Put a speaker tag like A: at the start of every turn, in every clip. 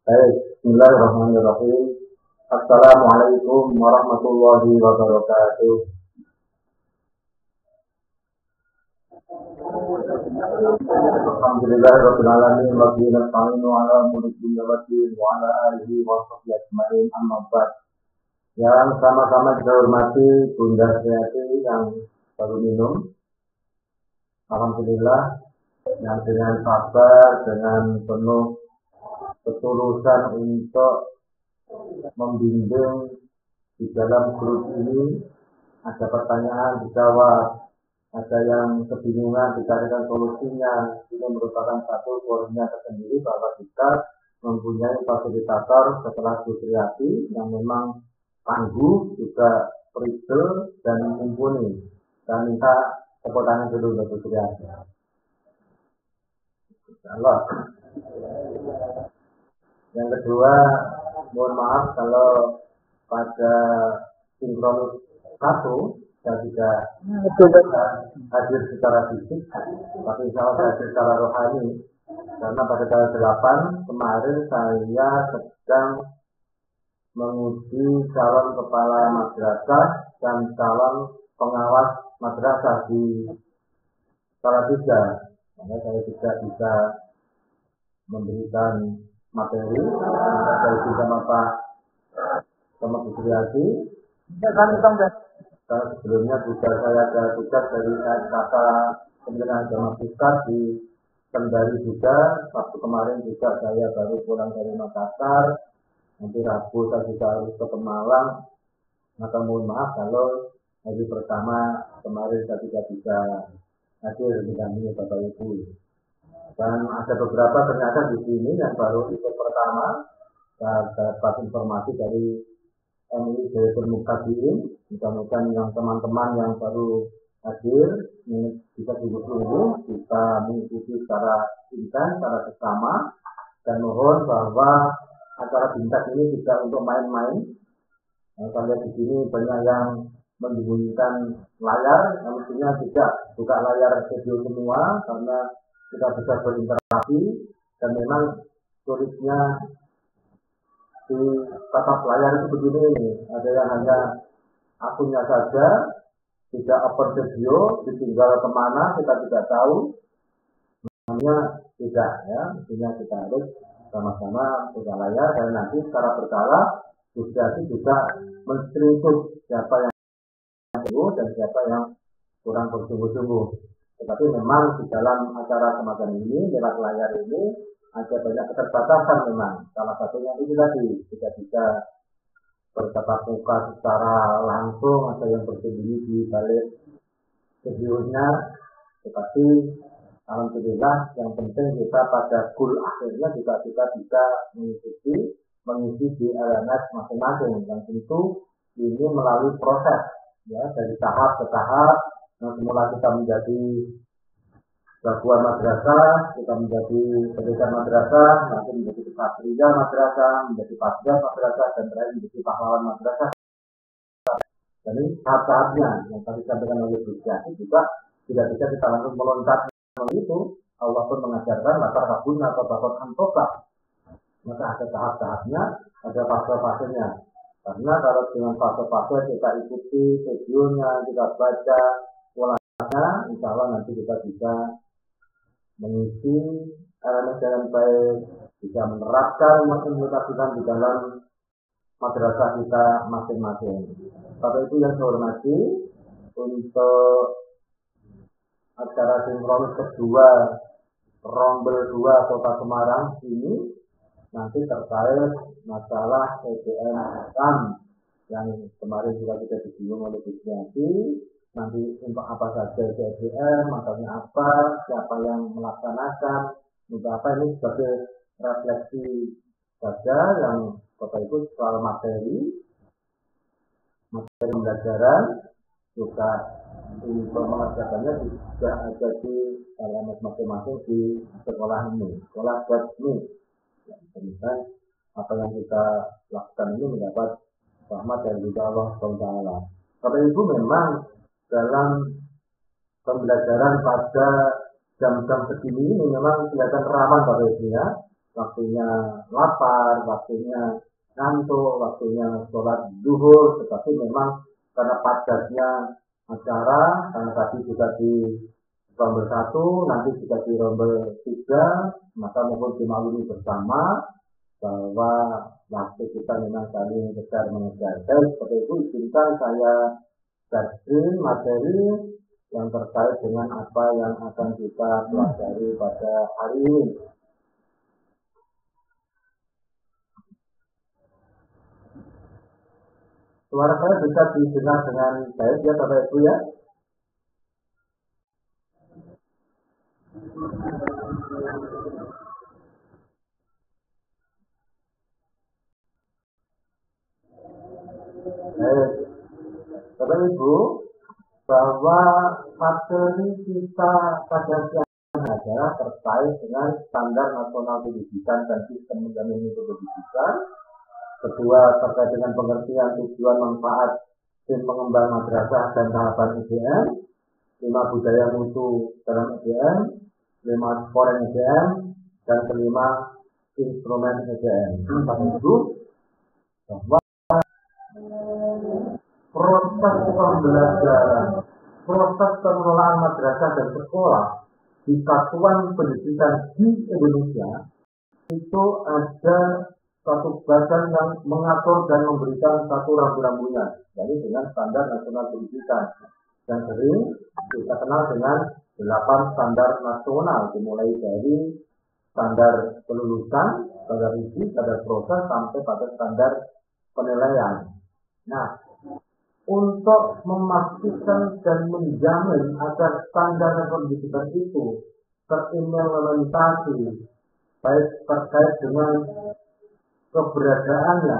A: Baik, bismillahirrahmanirrahim. Assalamualaikum warahmatullahi wabarakatuh. Alhamdulillahirabbil alamin wa bihi nasta'inu ala umuri dunya waddin wa ala alihi wa sahbihi ajmain amma ba'd. Yang sama-sama kita hormati Bunda Sriati yang baru minum. Alhamdulillah yang dengan sabar, dengan penuh ketulusan untuk membimbing di dalam grup ini. Ada pertanyaan dijawab, ada yang kebingungan dicarikan solusinya. Ini merupakan satu poinnya tersendiri bahwa kita mempunyai fasilitator setelah Bu Sriati yang memang tangguh, juga prinsip dan mumpuni. Saya minta tepuk tangan dulu untuk Bu Sriati. Insyaallah. Yang kedua, mohon maaf kalau pada sinkronus 1 saya tidak hadir secara fisik, tapi insya Allah saya hadir secara rohani. Karena pada tanggal 8 kemarin saya sedang menguji calon kepala madrasah dan calon pengawas madrasah di Salatiga. Maka saya tidak bisa memberikan materi. Saya sama Pak sama Bu Sriati. Karena sebelumnya juga saya ada tugas dari kata Kementerian Agama Pusat di Kendari juga. Waktu kemarin juga saya baru pulang dari Makassar. Nanti Rabu saya juga harus ke Pemalang. Maka mohon maaf kalau hari pertama kemarin saya tidak bisa hadir didampingi Bapak Ibu. Dan ada beberapa ternyata di sini yang baru ikut pertama. Saya dapat informasi dari MUI Jayatul Muqtadiin. Mudah-mudahan yang teman-teman yang baru hadir ini bisa tunggu-tunggu, kita mengikuti secara intens, secara bersama, dan mohon bahwa acara bintang ini tidak untuk main-main. Saya lihat di sini banyak yang menyembunyikan layar, mestinya tidak buka layar video semua karena kita bisa berinteraksi. Dan memang sulitnya di tatap layar itu begini nih, ada yang hanya akunnya saja, tidak open video, ditinggal kemana kita tidak tahu. Namanya tidak ya, mestinya kita harus sama-sama buka layar dan nanti secara berkala juga men-screenshot siapa yang sungguh dan siapa yang kurang bersungguh-sungguh. Tetapi memang di dalam acara semacam ini, lewat layar ini, ada banyak keterbatasan memang. Salah satunya itu tadi, tidak bisa bertatap muka secara langsung, ada yang bersembunyi di balik videonya. Tetapi alhamdulillah yang penting kita pada goal akhirnya juga kita bisa mengisi di LMS masing-masing. Dan tentu ini melalui proses ya, dari tahap ke tahap. Nah, semula kita menjadi jagoan madrasah, kita menjadi pendidikan madrasah, nanti menjadi pasria madrasah, menjadi pasria madrasah, dan terakhir menjadi pahlawan madrasah. Dan ini tahap-tahapnya yang tadi disampaikan oleh Bu Sriati juga tidak bisa kita langsung meloncat itu. Allah pun mengajarkan latar kabun atau bakal antosa. Maka ada tahap-tahapnya, ada fase-fasenya. Karena kalau dengan fase-fase kita ikuti videonya, kita baca polanya, insya Allah nanti kita bisa mengisi elemen dengan baik, bisa menerapkan mengimplementasikan di dalam madrasah kita masing-masing. Bapak Ibu yang saya hormati, untuk acara sinkronis kedua Rombel 2 Kota Semarang ini nanti terkait masalah EDM yang kemarin juga kita disinggung oleh Bu Sriati. Nanti untuk apa saja EDM, makanya apa, siapa yang melaksanakan, untuk apa, ini sebagai refleksi saja yang Bapak Ibu soal materi pembelajaran juga untuk mengerjakannya juga ada di LMS masing-masing di sekolah ini, sekolah ini. Kemudian apa yang kita lakukan ini mendapat rahmat dari Allah SWT. Bapak Ibu memang dalam pembelajaran pada jam-jam segini ini memang kelihatan rawan Bapak Ibu ya. waktunya lapar, waktunya ngantuk, waktunya sholat zuhur, tetapi memang karena padatnya acara, karena tadi juga di rombel 1, nanti juga di rombel 3, maka mohon dimaklumi bersama bahwa waktu kita memang saling kejar mengejar. Seperti itu, izinkan saya gaji materi yang terkait dengan apa yang akan kita pelajari pada hari ini. Suara saya bisa didengar dengan baik ya Bapak Ibu ya? Baik, Bapak Ibu, bahwa materi kita pada siang adalah terkait dengan standar nasional pendidikan dan sistem menjamin mutu pendidikan. Kedua, terkait dengan pengertian tujuan manfaat tim pengembang madrasah dan tahapan UGM. 5, budaya mutu dalam UGM. 5, foreign UGM. Dan kelima, instrumen UGM. Bapak Ibu, bahwa proses pembelajaran, proses pengelolaan madrasah dan sekolah di satuan pendidikan di Indonesia itu ada satu badan yang mengatur dan memberikan satu rambu-rambunya, yaitu dengan standar nasional pendidikan yang sering kita kenal dengan 8 standar nasional, dimulai dari standar kelulusan, standar uji, standar proses, sampai pada standar penilaian. Nah, untuk memastikan dan menjamin agar standar pendidikan itu terimplementasi baik terkait dengan keberadaannya,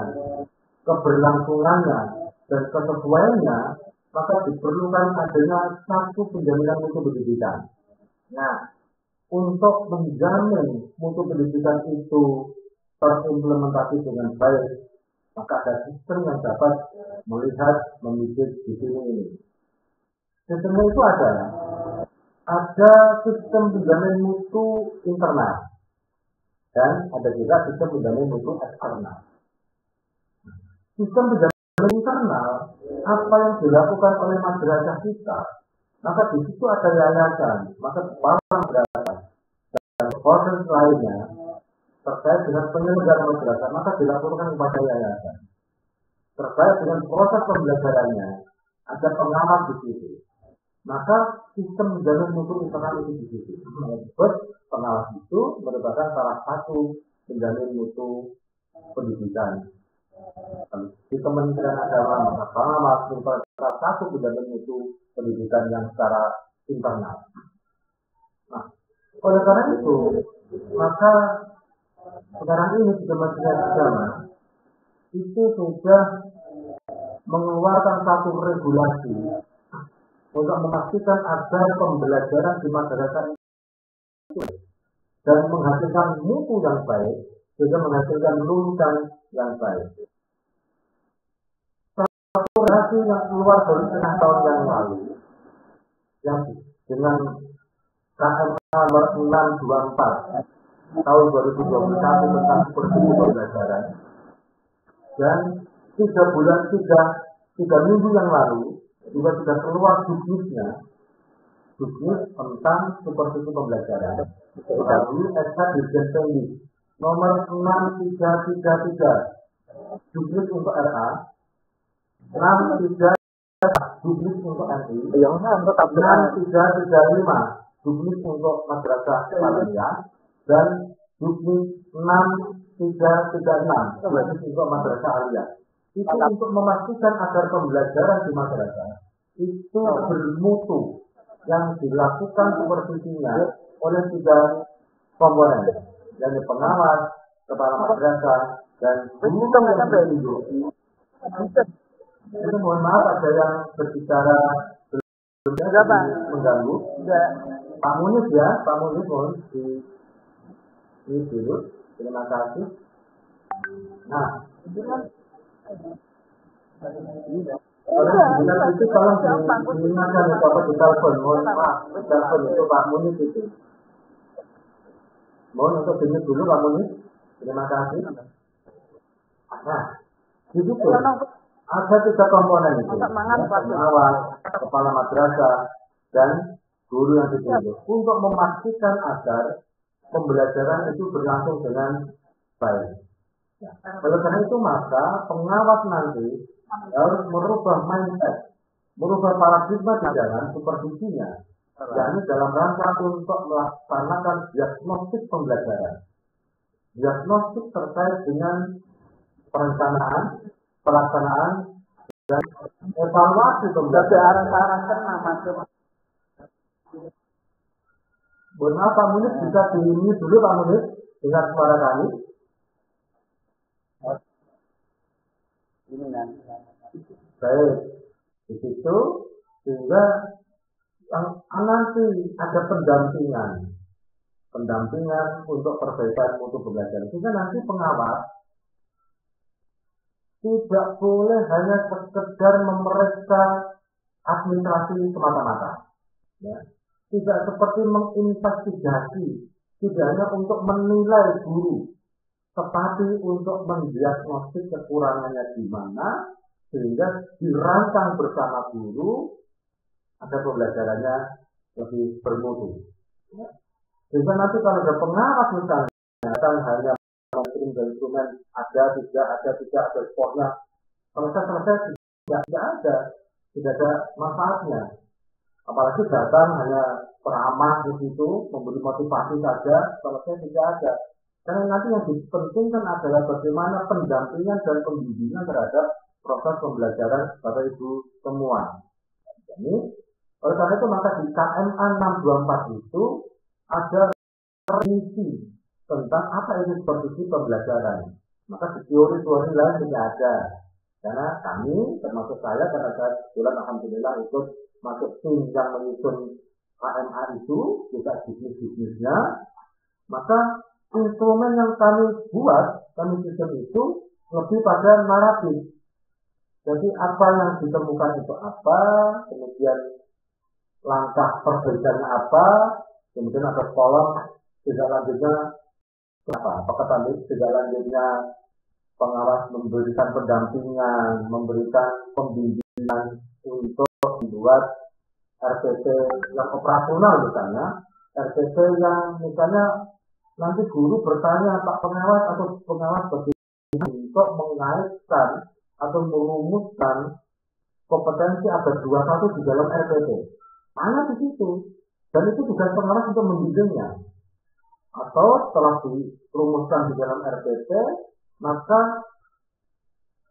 A: keberlangsungannya, dan kesesuaiannya, maka diperlukan adanya satu penjaminan mutu pendidikan. Nah, untuk menjamin mutu pendidikan itu terimplementasi dengan baik, maka ada sistem yang dapat melihat, memikir di sini ini. Sistemnya itu ada sistem penjamin mutu internal dan ada juga sistem penjamin mutu eksternal. Sistem penjamin internal, apa yang dilakukan oleh madrasah kita, maka di situ ada yayasan, maka kepala madrasah dan proses lainnya terkait dengan penyelenggaraan madrasah, maka dilaporkan kepada yayasan. Terkait dengan proses pembelajarannya, ada pengawas di situ. Maka sistem menjamin mutu internal itu di situ. Sebab pengawas itu merupakan salah satu penjamin mutu pendidikan. Di Kementerian Agama, maka pengawas merupakan salah satu penjamin mutu pendidikan yang secara internal. Nah, oleh karena itu, maka sekarang ini di Kementerian Agama itu sudah mengeluarkan satu regulasi untuk memastikan agar pembelajaran di masyarakat itu dan menghasilkan mutu yang baik, juga menghasilkan lulusan yang baik. Satu regulasi yang keluar dari setengah tahun yang lalu, yang dengan KMA nomor 624 tahun 2021 tentang supervisi pembelajaran, dan 3 minggu yang lalu juga sudah keluar juknisnya, juknis tentang supervisi pembelajaran melalui SK Dirjen Pendik nomor 6333, juknis untuk RA, 63 juknis untuk NI, 6335 juknis untuk madrasah Islamiyah, dan juknis 6336 juknis untuk madrasah aliyah. Itu untuk memastikan agar pembelajaran di madrasah itu bermutu, yang dilakukan supervisinya oleh 3 komponen, yaitu pengawas, kepala madrasah, dan guru yang ditunjuk. Jadi mohon maaf ada yang berbicara mengganggu. Pak Munif ya, Pak Munif mohon ini dulu. Terima kasih. Nah, kalau itu tolong diingatkan ya Bapak di telepon. Mohon maaf, telepon itu Pak Munif itu. Mohon untuk demi dulu kamu nih. Terima kasih. Nah, di situ ada 3 komponen itu. Pengawas, kepala madrasah, dan guru yang ditunjuk. Untuk memastikan agar pembelajaran itu berlangsung dengan baik. Ya. Oleh karena itu maka pengawas nanti harus merubah mindset, merubah paradigma di dalam supervisinya, yakni dalam rangka untuk melaksanakan diagnostik pembelajaran, diagnostik terkait dengan perencanaan, pelaksanaan, dan evaluasi pembelajaran. Benar Pak Munir, bisa diini dulu Pak Munir dengan suara kami. Baik, di situ sehingga nanti ada pendampingan untuk perbaikan mutu pembelajaran. Sehingga nanti pengawas tidak boleh hanya sekedar memeriksa administrasi semata-mata, ya. Tidak seperti menginvestigasi, tidak hanya untuk menilai guru, tetapi untuk mendiagnostik kekurangannya di mana, sehingga dirancang bersama guru agar pembelajarannya lebih bermutu. Ya. Sehingga nanti kalau ada pengawas misalnya, kan hanya instrumen ada sportnya, selesai tidak ada manfaatnya. Apalagi datang hanya peramah di situ, memberi motivasi saja, selesai tidak ada. Karena nanti yang dipentingkan adalah bagaimana pendampingan dan pembimbingan terhadap proses pembelajaran Bapak Ibu semua. Jadi, oleh karena itu maka di KMA 624 itu ada definisi tentang apa itu supervisi pembelajaran. Maka di teori-teori lain tidak ada. Karena kami, termasuk saya, karena saya kebetulan alhamdulillah ikut masuk tim yang menyusun KMA itu, juga bisnis-bisnisnya, maka instrumen yang kami buat, kami susun itu lebih pada naratif. Jadi apa yang ditemukan itu apa, kemudian langkah perbaikannya apa, kemudian ada kolom tidak lanjutnya apa, apakah tadi tidak lanjutnya pengawas memberikan pendampingan, memberikan pembimbingan untuk membuat RPT yang operasional misalnya, RPT yang misalnya nanti guru bertanya Pak pengawas atau pengawas bagaimana untuk mengaitkan atau merumuskan kompetensi abad 21 di dalam RPT. Tanya di situ. Dan itu tugas pengawas untuk membimbingnya. Atau setelah dirumuskan di dalam RPT, maka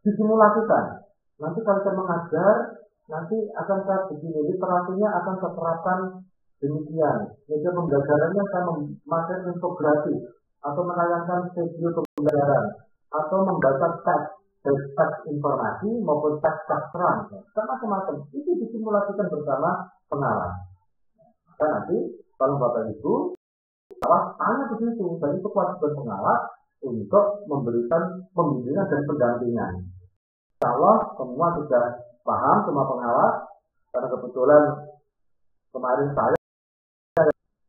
A: disimulasikan. Nanti kalau saya mengajar, nanti akan saya begini, literasinya akan terapkan demikian. Media pembelajarannya akan memakai infografis atau menayangkan video pembelajaran atau membaca teks informasi maupun teks terang, dan macam-macam. Itu disimulasikan bersama pengawas. Maka nanti kalau Bapak Ibu pengawas tanya ke situ, dan itu kewajiban pengawas untuk memberikan pembimbingan dan pendampingan. Kalau semua sudah paham, semua pengawas, karena kebetulan kemarin saya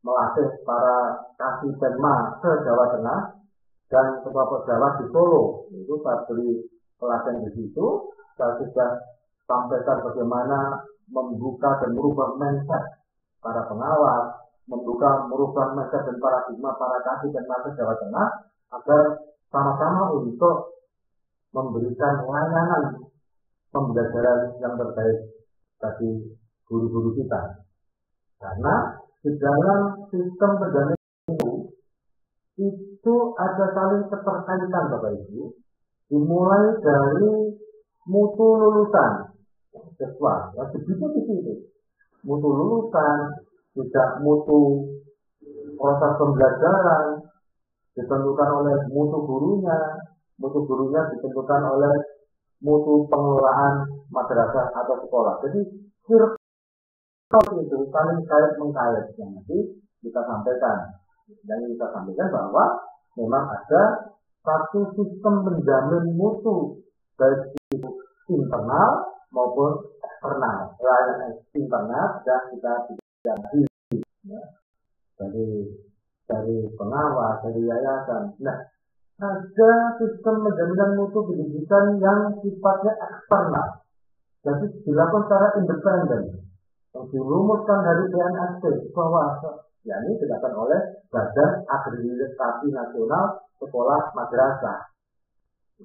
A: melatih para kasih Penma ke Jawa Tengah dan ketua Jawa di Solo. Itu saya beri pelatihan di situ. Saya sudah sampaikan bagaimana membuka dan merubah mindset para pengawas, merubah mindset dan paradigma para kasih Penma ke Jawa Tengah agar sama-sama untuk memberikan layanan pembelajaran yang terbaik bagi guru-guru kita. Karena di dalam sistem pendidikan itu ada saling keterkaitan Bapak Ibu, dimulai dari mutu lulusan siswa, ya begitu di situ. Mutu lulusan, tidak mutu proses pembelajaran ditentukan oleh mutu gurunya ditentukan oleh mutu pengelolaan madrasah atau sekolah. Jadi itu saling kait mengkait yang nanti kita sampaikan. Dan kita sampaikan bahwa memang ada satu sistem menjamin mutu baik itu internal maupun eksternal. Layanan internal sudah kita diganti. Ya. Jadi dari pengawas, dari yayasan. Nah, ada sistem penjaminan mutu pendidikan yang sifatnya eksternal, jadi dilakukan secara independen, yang dirumuskan dari BNSP bahwa ini dilakukan oleh Badan Akreditasi Nasional Sekolah Madrasah.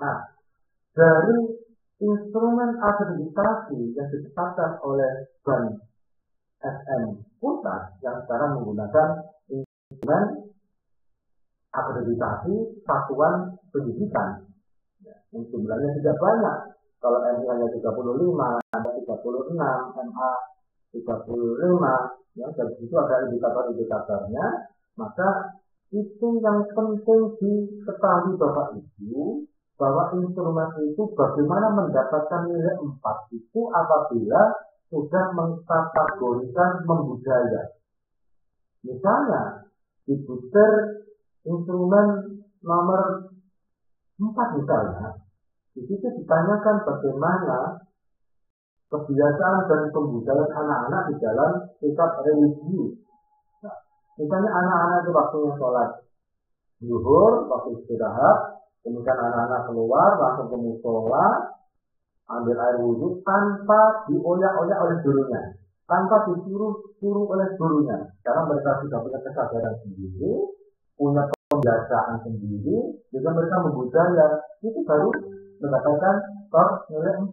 A: Nah, dari instrumen akreditasi yang ditetapkan oleh Ban SM Pusat yang sekarang menggunakan instrumen akreditasi satuan pendidikan, yang jumlahnya tidak banyak. Kalau MI-nya 35, ada 36, MA 35, ya, dari situ ada indikator-indikatornya. Maka itu yang penting diketahui Bapak Ibu, bahwa instrumen itu bagaimana mendapatkan nilai 4 itu apabila sudah mengkategorikan membudaya. Misalnya di booster instrumen nomor 4 misalnya, di situ ditanyakan bagaimana kebiasaan dan kebudayaan anak-anak di dalam sikap religius. Nah, misalnya anak-anak itu waktunya sholat zuhur, waktu istirahat, kemudian anak-anak keluar langsung ke musola, ambil air wudhu tanpa dioyak-oyak oleh gurunya, tanpa disuruh oleh gurunya, karena mereka sudah punya kesadaran sendiri, punya pembiasaan sendiri, juga mereka membudaya, itu baru mendapatkan nilai 4.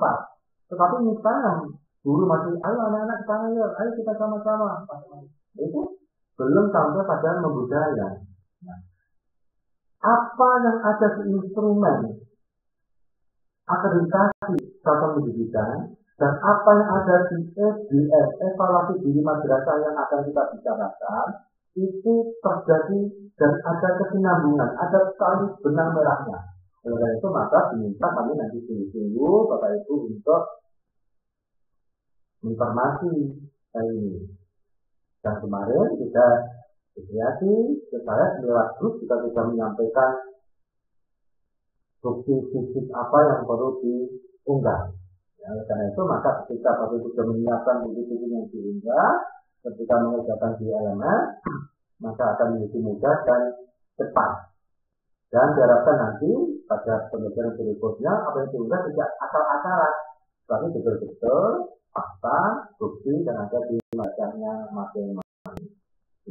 A: Tetapi misalnya guru masih, ayo anak-anak sana yuk, ayo kita sama-sama, itu belum sampai pada membudaya. Nah, apa yang ada di instrumen akreditasi satuan pendidikan dan apa yang ada di EDM, evaluasi diri madrasah yang akan kita bicarakan, itu terjadi dan ada kesinambungan, ada tali benang merahnya. Oleh karena itu maka diminta kami nanti sungguh-sungguh Bapak Ibu untuk informasi ini. Dan kemarin kita diskusi, saya lewat grup kita sudah menyampaikan bukti-bukti apa yang perlu diunggah. Ya, oleh karena itu maka ketika Bapak Ibu sudah menyiapkan bukti-bukti yang diunggah, ketika mengerjakan di LMS, maka akan menjadi mudah dan cepat. Dan diharapkan nanti pada pembelajaran berikutnya apa yang diunggah tidak akal-akalan, tapi betul-betul fakta, bukti dan ada di bacanya masing-masing.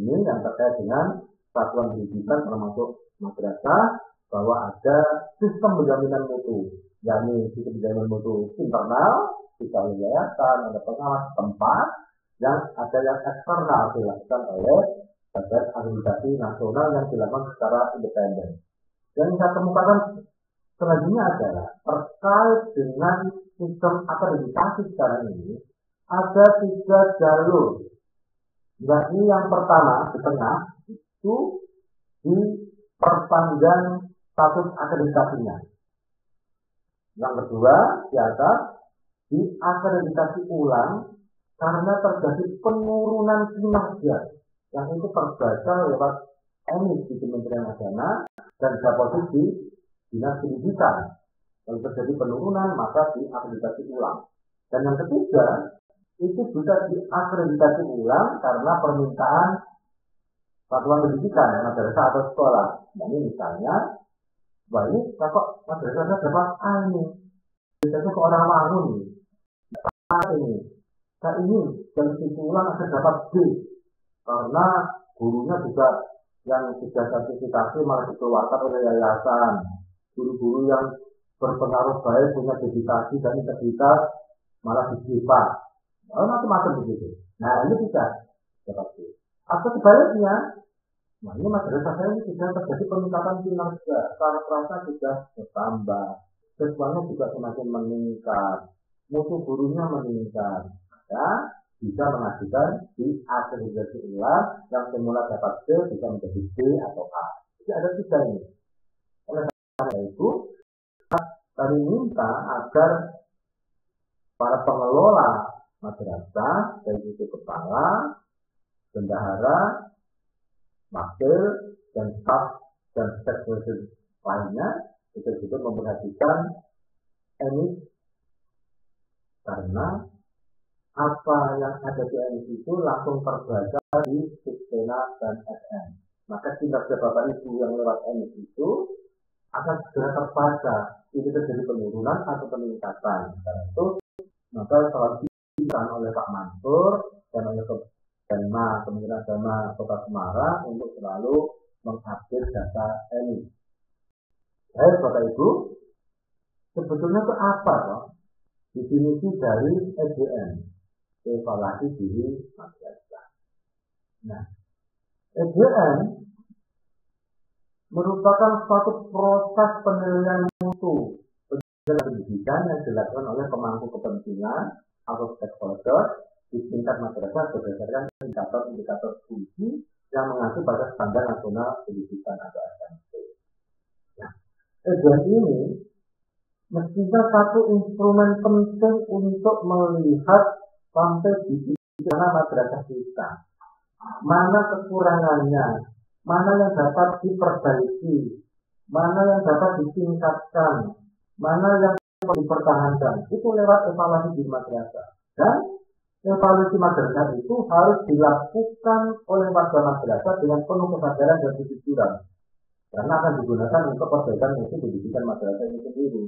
A: Ini yang terkait dengan satuan pendidikan termasuk madrasah, bahwa ada sistem penjaminan mutu, yakni sistem penjaminan mutu internal, bisa oleh yayasan, ada pengawas tempat, yang ada yang eksternal dilakukan oleh Badan Akreditasi Nasional yang dilakukan secara independen. Dan yang saya temukan selanjutnya adalah terkait dengan sistem akreditasi sekarang ini ada 3 jalur. Yakni yang pertama di tengah itu diperpanjang status akreditasinya. Yang kedua di atas diakreditasi ulang karena terjadi penurunan kinerja yang itu terbaca lewat emisi di Kementerian Agama dan dapat di Dinas Pendidikan. Kalau terjadi penurunan maka diakreditasi ulang. Dan yang ketiga itu bisa diakreditasi ulang karena permintaan satuan pendidikan, madrasah atau sekolah. Jadi misalnya, baik, kok madrasahnya dapat A ini, biasanya ke orang wangun ini, saya ingin dan itu ulang akan dapat B, karena gurunya juga yang sudah sertifikasi malah dikeluarkan oleh yayasan, guru-guru yang berpengaruh baik punya dedikasi dan integritas malah dijipa. Macam-macam begitu. Nah, ini bisa seperti. Atau sebaliknya, nah ini madrasah saya ini sudah terjadi peningkatan kinerja, cara perasa sudah bertambah, siswanya juga semakin meningkat, mutu gurunya meningkat, ya bisa mengajukan di akreditasi ulang yang semula dapat C bisa menjadi B atau A. Jadi ada 3 ini. Oleh karena itu, kami minta agar para pengelola madrasah, dari itu kepala, bendahara, wakil, dan staf dan stakeholder lainnya itu juga memperhatikan emisi, karena apa yang ada di emisi itu langsung terbaca di Sistema dan SM. maka kinerja Bapak Ibu yang lewat MIS itu akan segera terbaca ini terjadi penurunan atau peningkatan. Karena itu maka selalu dilakukan oleh Pak Mansur dan oleh Denma Kementerian Agama Kota Semarang untuk selalu mengupdate data MIS. Bapak Ibu, sebetulnya itu apa toh? Definisi dari EDM, evaluasi diri madrasah. Nah, EDM merupakan suatu proses penilaian mutu pendidikan yang dilakukan oleh pemangku kepentingan atau stakeholder di tingkat madrasah berdasarkan indikator-indikator fungsi yang mengacu pada standar nasional pendidikan atau SMP. Nah, EDM ini mestinya satu instrumen penting untuk melihat sampai di mana madrasah kita, mana kekurangannya, mana yang dapat diperbaiki, mana yang dapat ditingkatkan, mana yang dipertahankan. Itu lewat evaluasi di madrasah. Dan evaluasi madrasah itu harus dilakukan oleh warga madrasah dengan penuh kesadaran dan kejujuran, karena akan digunakan untuk perbaikan mutu pendidikan madrasah itu sendiri.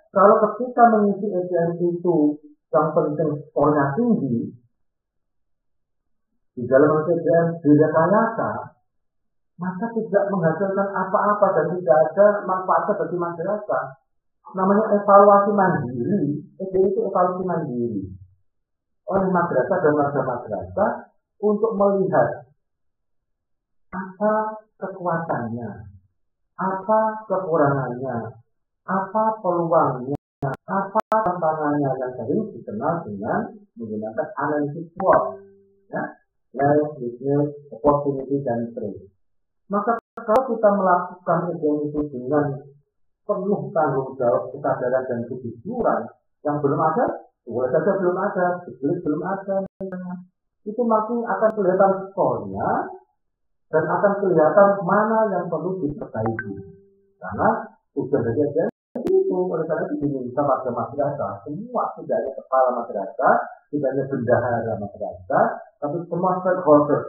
A: Kalau ketika mengisi EDM itu yang penting skornya tinggi, di dalam EDM direkayasa, maka tidak menghasilkan apa-apa dan tidak ada manfaatnya bagi madrasah. Namanya evaluasi mandiri, EDM itu evaluasi mandiri oleh madrasah dan warga madrasah untuk melihat apa kekuatannya, apa kekurangannya, apa peluangnya, apa tantangannya yang sering dikenal dengan menggunakan analisis SWOT, ya, strength, weakness, opportunity, dan threat. Maka kalau kita melakukan itu dengan penuh tanggung jawab, kesadaran dan kejujuran yang belum ada, boleh saja belum ada, belum ada, itu makin akan kelihatan skornya dan akan kelihatan mana yang perlu diperbaiki. Karena sudah saja itu oleh karena itu diminta warga madrasah, semua tidak hanya kepala madrasah, tidak hanya bendahara madrasah, tapi semua stakeholder,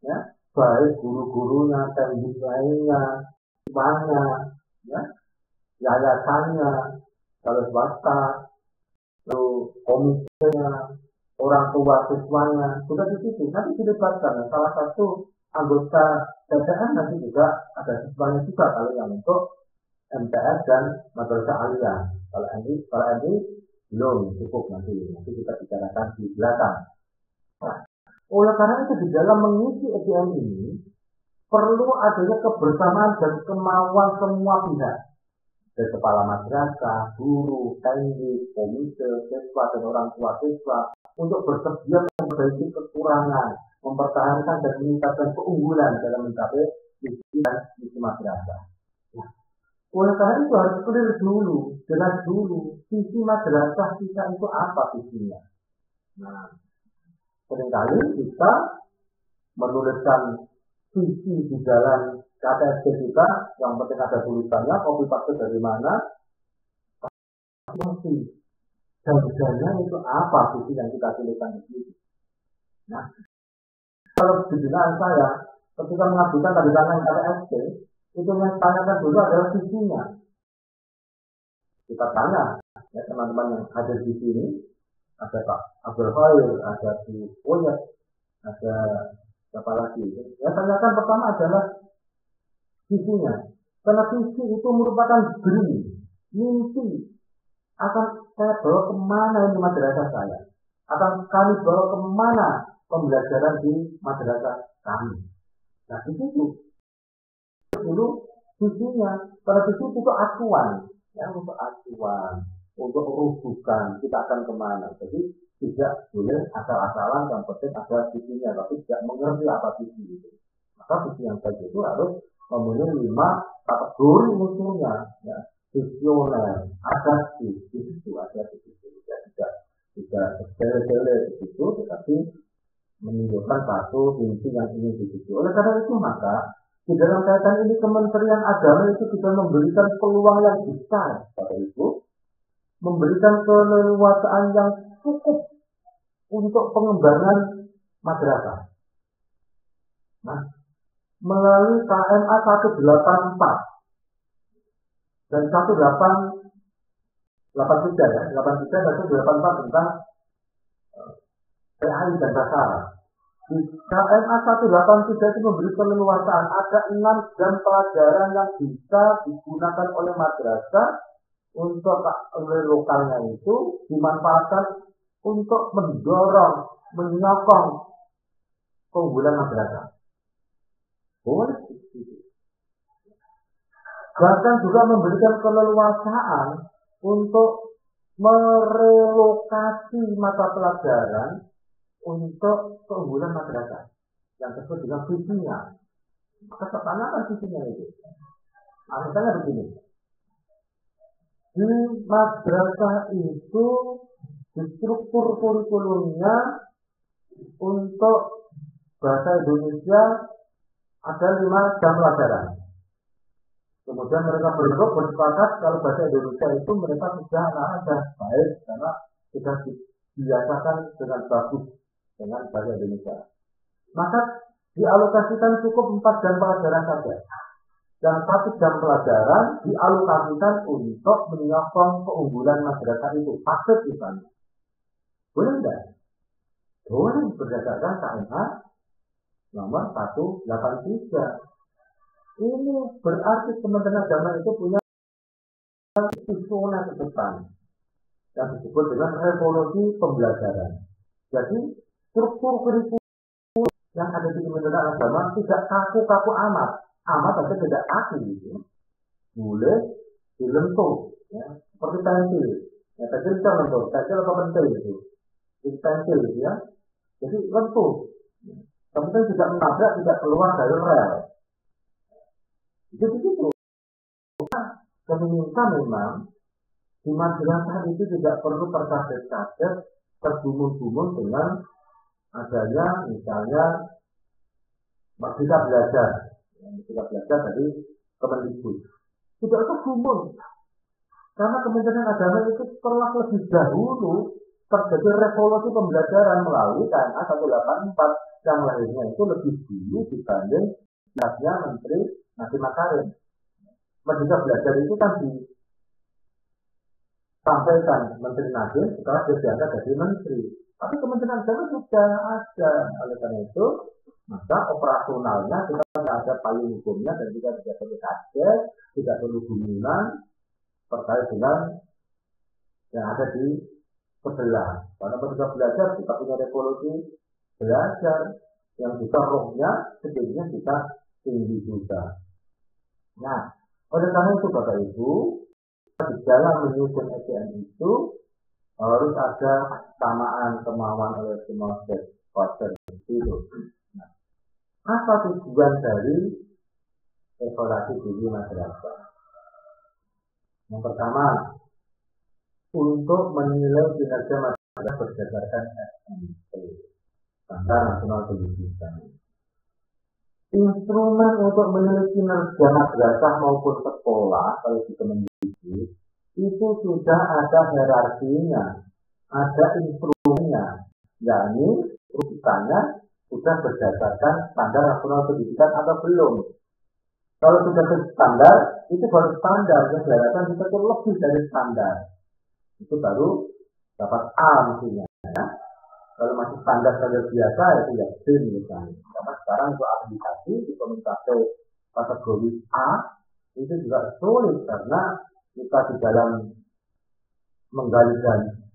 A: ya, baik guru-gurunya, teknik lainnya, siswanya, ya, yayasannya, kalau swasta, lalu komisinya, orang tua siswanya, sudah di situ. Nanti dilibatkan. Salah satu anggota TDM nanti juga ada siswanya juga kalau yang untuk MTS dan madrasah aliyah. Kalau MI belum cukup nanti kita bicarakan di belakang. Nah, oleh karena itu di dalam mengisi EDM ini perlu adanya kebersamaan dan kemauan semua pihak, dari kepala madrasah, guru, teknik, komite, siswa dan orang tua siswa untuk bersedia memperbaiki kekurangan, mempertahankan dan meningkatkan keunggulan dalam mencapai visi dan misi madrasah. Nah, oleh karena itu harus clear dulu, jelas dulu visi madrasah kita itu apa visinya. Nah, seringkali kita menuliskan visi di dalam KTSD kita, yang penting ada tulisannya, copy paste dari mana, visi. Dan sebenarnya itu apa visi yang kita tuliskan di sini. Nah, kalau di binaan saya, ketika mengajukan tanda tangan KTSD, itu yang tanyakan dulu adalah visinya. Kita tanya, ya teman-teman yang hadir di sini, ada Pak Abdul Khair, ada Bu Oyet, ada siapa lagi? Yang tanyakan pertama adalah visinya. Karena visi itu merupakan dream, mimpi. Akan saya bawa kemana ini madrasah saya? Akan kami bawa kemana pembelajaran di madrasah kami? Nah, di situ dulu visinya. Karena visi itu acuan, ya, untuk acuan, untuk rujukan kita akan kemana. Jadi tidak boleh asal-asalan, yang penting ada visinya, tapi tidak mengerti apa visi itu. Maka visi yang baik itu harus memenuhi 5 kategori musuhnya, ya, visioner, adaptif, itu ada di situ. Tidak sepele-pele di situ, tetapi menunjukkan satu visi yang ingin dituju. Oleh karena itu maka di dalam kaitan ini Kementerian Agama itu sudah memberikan peluang yang besar, Bapak Ibu, memberikan keleluasaan yang cukup untuk pengembangan madrasah. Nah, melalui KMA 184 dan 183 ya, 83 dan 184 tentang PAI dan Dasar. Di KMA 183 itu memberi keleluasaan ada 6 jam pelajaran yang bisa digunakan oleh madrasah untuk oleh lokalnya itu dimanfaatkan untuk mendorong, menyokong keunggulan madrasah. Boleh. Bahkan juga memberikan keleluasaan untuk merelokasi mata pelajaran untuk keunggulan madrasah yang disebut dengan visinya. Maka pertanyaan visinya itu. Misalnya begini. Di madrasah itu di struktur kurikulumnya untuk bahasa Indonesia ada 5 jam pelajaran. Kemudian mereka bersepakat kalau bahasa Indonesia itu mereka sudah baik karena sudah dibiasakan dengan bagus dengan bahasa Indonesia. Maka dialokasikan cukup 4 jam pelajaran saja. Dan 1 jam pelajaran dialokasikan untuk menyokong keunggulan madrasah itu. Pasif di sana. Boleh tidak? Boleh berdasarkan KMA nomor 183. Ini berarti Kementerian Agama itu punya visioner ke depan yang disebut dengan revolusi pembelajaran. Jadi struktur kurikulum yang ada di Kementerian Agama tidak kaku-kaku amat saja tidak kaku gitu. Boleh dilentur, ya, seperti pensil. Ya, pensil bisa lentur, pensil apa pensil itu? Itu pensil, ya. Jadi lentur. Kemudian tidak menabrak, tidak keluar dari rel. Jadi begitu. Keminta memang di madrasah itu tidak perlu terkaget-kaget, tergumun-gumun dengan adanya misalnya Merdeka Belajar. Merdeka Belajar dari Kemendikbud. Tidak usah gumun. Karena Kementerian Agama itu telah lebih dahulu terjadi revolusi pembelajaran melalui KMA 184 yang lahirnya itu lebih dulu dibanding nasnya Menteri Nadiem Makarim. Merdeka Belajar itu kan disampaikan Menteri Nadiem setelah dia diangkat jadi menteri. Tapi Kementerian Agama sudah ada. Oleh karena itu, maka operasionalnya kita tidak ada payung hukumnya dan kita tidak perlu kaget, tidak perlu gumunan terkait dengan yang ada di sebelah. Karena Merdeka Belajar kita punya revolusi belajar yang juga rohnya sedikitnya kita tinggi juga. Nah, oleh karena itu Bapak Ibu, di dalam menyusun SDM itu harus ada samaan kemauan oleh semua stakeholder itu. Nah, apa tujuan dari evaluasi diri madrasah? Yang pertama, untuk menilai kinerja madrasah berdasarkan SMP, Standar Nasional Pendidikan. Instrumen untuk menilai kinerja madrasah maupun sekolah kalau di Kemendikbud itu sudah ada hierarkinya, ada instrumennya, yakni urutannya sudah berdasarkan standar nasional pendidikan atau belum. Kalau sudah standar, itu baru standar, yang diharapkan kita itu lebih dari standar. Itu baru dapat A mestinya. Ya. Kalau masih standar biasa, itu ya B misalnya. Karena sekarang untuk aplikasi di komunitas kategori A, itu juga sulit karena kita di dalam menggali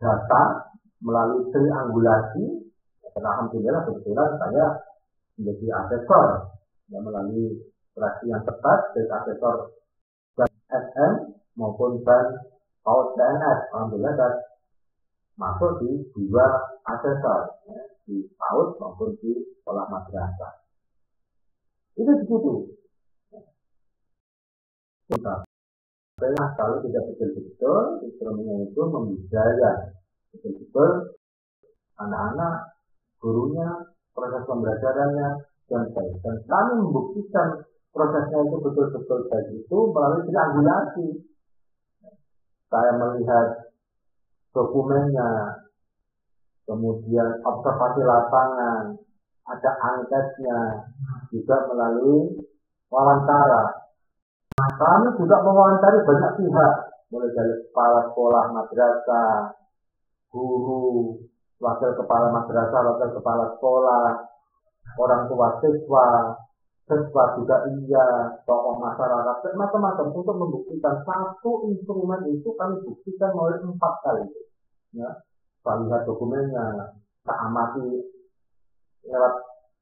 A: data melalui triangulasi. Karena alhamdulillah kebetulan saya menjadi asesor yang melalui operasi yang tepat dari asesor dan SM maupun dan PAUD PNS. Alhamdulillah dan masuk di 2 asesor, ya, di PAUD maupun di sekolah madrasah. Itu begitu. Kalau tidak betul-betul instrumennya itu membudaya betul-betul anak-anak, gurunya, proses pembelajarannya, dan baik. Dan kami membuktikan prosesnya itu betul-betul baik itu melalui triangulasi. Saya melihat dokumennya, kemudian observasi lapangan, ada angketnya, juga melalui wawancara. Nah, kami juga mewawancari banyak pihak, mulai dari kepala sekolah, madrasah, guru, wakil kepala madrasah, wakil kepala sekolah, orang tua siswa juga tokoh masyarakat, macam-macam untuk membuktikan satu instrumen itu kami buktikan melalui 4 kali. Ya, saya lihat dokumennya, saya amati lewat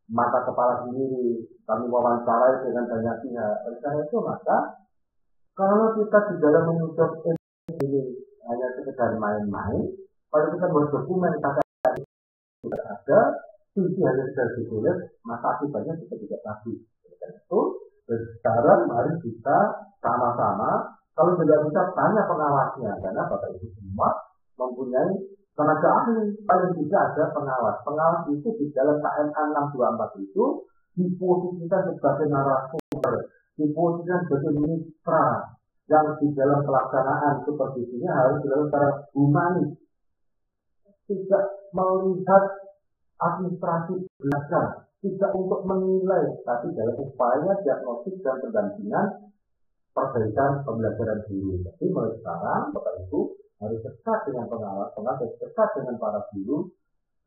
A: mata kepala sendiri, kami wawancarai dengan banyak pihak. Oleh karena itu maka kalau kita di dalam menyusun ini hanya sekedar main-main, kalau kita buat dokumen kata tidak ada, visi hanya sekedar ditulis, maka akibatnya kita tidak pasti. Itu sekarang mari kita sama-sama, kalau tidak bisa tanya pengawasnya, karena Bapak Ibu semua mempunyai tenaga ahli, paling tidak ada pengawas. Pengawas itu di dalam KMA 624 itu diposisikan sebagai narasumber, diposisikan sebagai mitra yang di dalam pelaksanaan supervisinya harus dilakukan secara humanis, tidak melihat administrasi belaka, tidak untuk menilai, tapi dalam upaya diagnosis dan pendampingan perbaikan pembelajaran guru. Jadi mulai sekarang Bapak Ibu harus dekat dengan pengawas dekat dengan para guru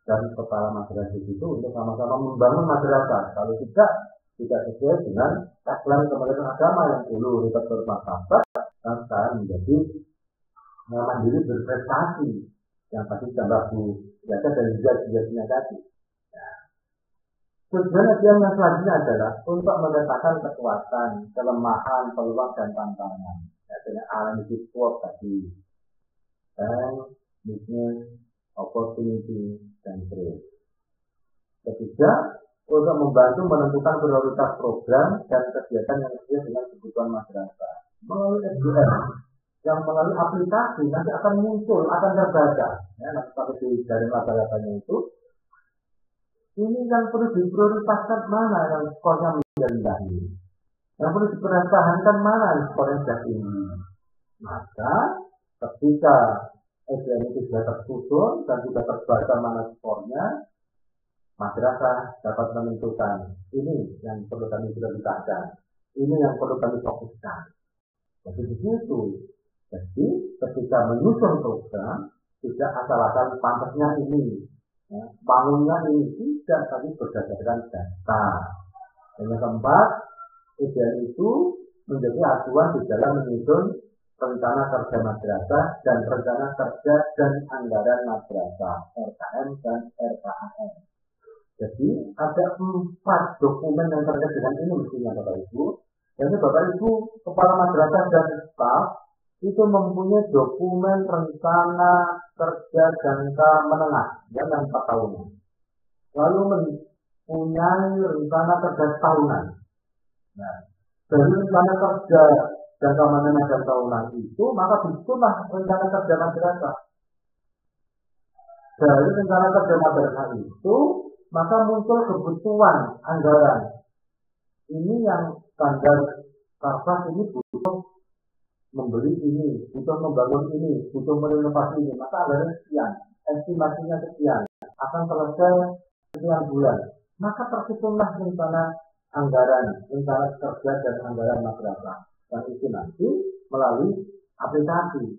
A: dan kepala madrasah itu untuk sama-sama membangun madrasah. Kalau tidak sesuai dengan tagline Kementerian Agama yang dulu ribet bermartabat dan sekarang menjadi mandiri berprestasi yang tadi tambah Bu Yata dan juga sejatinya tadi. Tujuan yang selanjutnya adalah untuk memetakan kekuatan, kelemahan, peluang dan tantangan. Dengan analisis SWOT tadi, dan business opportunity dan threat. Ketiga, untuk membantu menentukan prioritas program dan kegiatan yang sesuai dengan kebutuhan masyarakat. Melalui SDM, yang melalui aplikasi nanti akan muncul, akan terbaca. Ya, nanti kalau di jaring laba-labanya itu, ini yang perlu diprioritaskan mana yang skornya rendah ini. Yang perlu dipertahankan mana yang skornya sudah tinggi. Maka ketika SDM itu sudah tersusun dan sudah terbaca mana skornya, masyarakat dapat menentukan ini yang perlu kami prioritaskan, ini yang perlu kami fokuskan. Jadi begitu. Jadi ketika menyusun program tidak asal-asal pantasnya ini, ya, bangunnya ini tidak, tapi berdasarkan data. Yang keempat, ideal itu menjadi acuan di dalam menyusun rencana kerja madrasah dan rencana kerja dan anggaran madrasah RKM dan RKAM. Jadi ada 4 dokumen yang terkait dengan ini mestinya Bapak Ibu. Jadi Bapak Ibu kepala madrasah dan staf itu mempunyai dokumen rencana kerja jangka menengah yang 4 tahunan. Lalu mempunyai rencana kerja tahunan. Nah, dari rencana kerja jangka menengah dan tahunan itu, maka disusunlah rencana kerja madrasah. Dari rencana kerja madrasah itu, maka muncul kebutuhan anggaran. Ini yang standar Karpas ini butuh membeli ini, butuh membangun ini, butuh merenovasi ini, maka anggaran sekian, estimasinya sekian, akan selesai sekian bulan. Maka tersusunlah rencana anggaran, rencana kerja dan anggaran madrasah. Dan itu nanti melalui aplikasi.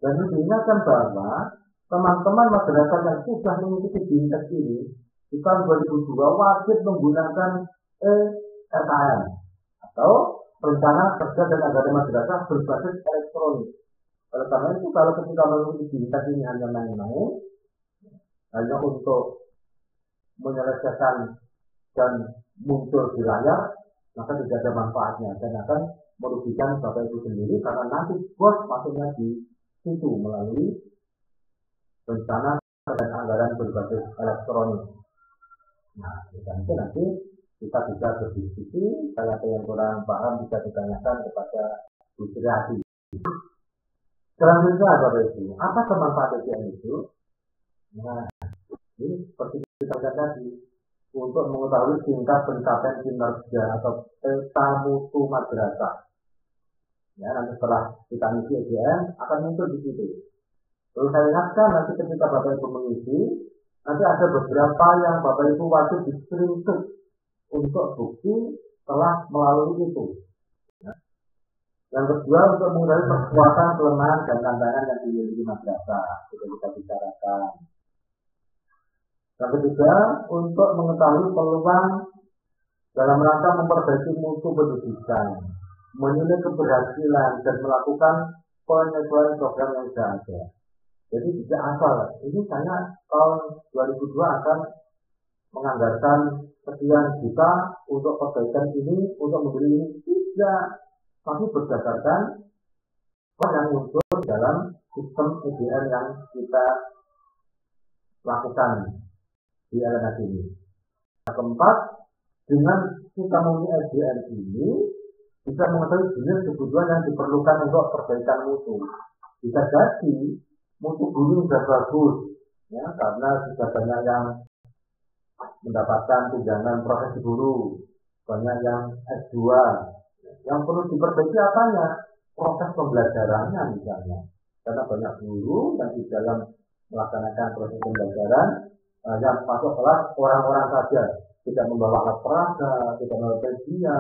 A: Dan diingatkan bahwa teman-teman madrasah yang sudah mengikuti BIMTEK ini di tahun 2002 wajib menggunakan RKM atau rencana kerja dan anggaran madrasah berbasis elektronik. Oleh karena itu kalau ketika mengikuti BIMTEK ini hanya main-main, hanya untuk menyelesaikan dan muncul di layar, maka tidak ada manfaatnya dan akan merugikan Bapak Ibu sendiri karena nanti bos masuknya di situ melalui rencana dan anggaran berbasis elektronik. Nah, dengan itu nanti kita bisa berdiskusi, kalau ada yang kurang paham bisa ditanyakan kepada Bu Sri. Selanjutnya Bapak Ibu, apa kemanfaat EDM itu? Nah, ini seperti kita tadi, untuk mengetahui tingkat pencapaian kinerja atau peta mutu madrasah. Ya, nanti setelah kita ngisi EDM akan muncul di situ. Terus saya ingatkan nanti ketika Bapak Ibu mengisi, nanti ada beberapa yang Bapak Ibu wajib di screenshot untuk bukti telah melalui itu. Yang kedua, untuk mengurangi kekuatan, kelemahan, dan tantangan yang dimiliki madrasah, sudah kita bicarakan. Yang ketiga, untuk mengetahui peluang dalam rangka memperbaiki mutu pendidikan, menilai keberhasilan, dan melakukan penyesuaian program yang sudah ada. Jadi tidak asal. Ini saya tahun 2002 akan menganggarkan sekian juta untuk perbaikan ini, untuk membeli ini. Tidak. Tapi berdasarkan yang muncul dalam sistem EDN yang kita lakukan di LNS ini. Yang keempat, dengan kita memiliki EDN ini bisa mengetahui jenis kebutuhan yang diperlukan untuk perbaikan mutu. Bisa jadi mutu guru sudah bagus, ya, karena sudah banyak yang mendapatkan tunjangan profesi guru, banyak yang S2. Yang perlu diperbaiki apanya? Proses pembelajarannya misalnya. Karena banyak guru yang di dalam melaksanakan proses pembelajaran yang masuk kelas orang-orang saja, tidak membawa alat peraga, tidak membawa media,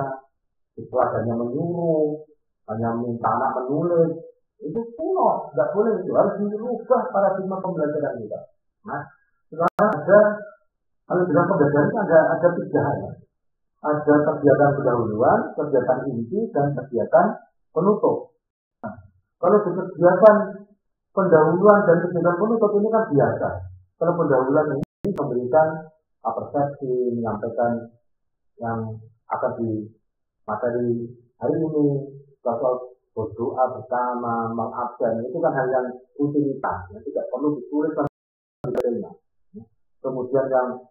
A: kelas hanya menyuruh, hanya minta anak menulis. Itu kuno, nggak boleh itu. Harus dirubah paradigma pembelajaran kita. Nah, sekarang kalau dalam pembelajaran ada 3 hal. Ada kegiatan pendahuluan, kegiatan inti, dan kegiatan penutup. Nah, kalau di kegiatan pendahuluan dan kegiatan penutup ini kan biasa. Kalau pendahuluan ini memberikan persepsi, menyampaikan yang akan di materi hari ini, soal berdoa bersama, mengabsen, itu kan hal yang rutinitas, yang tidak perlu ditulis dan diterima. Kemudian yang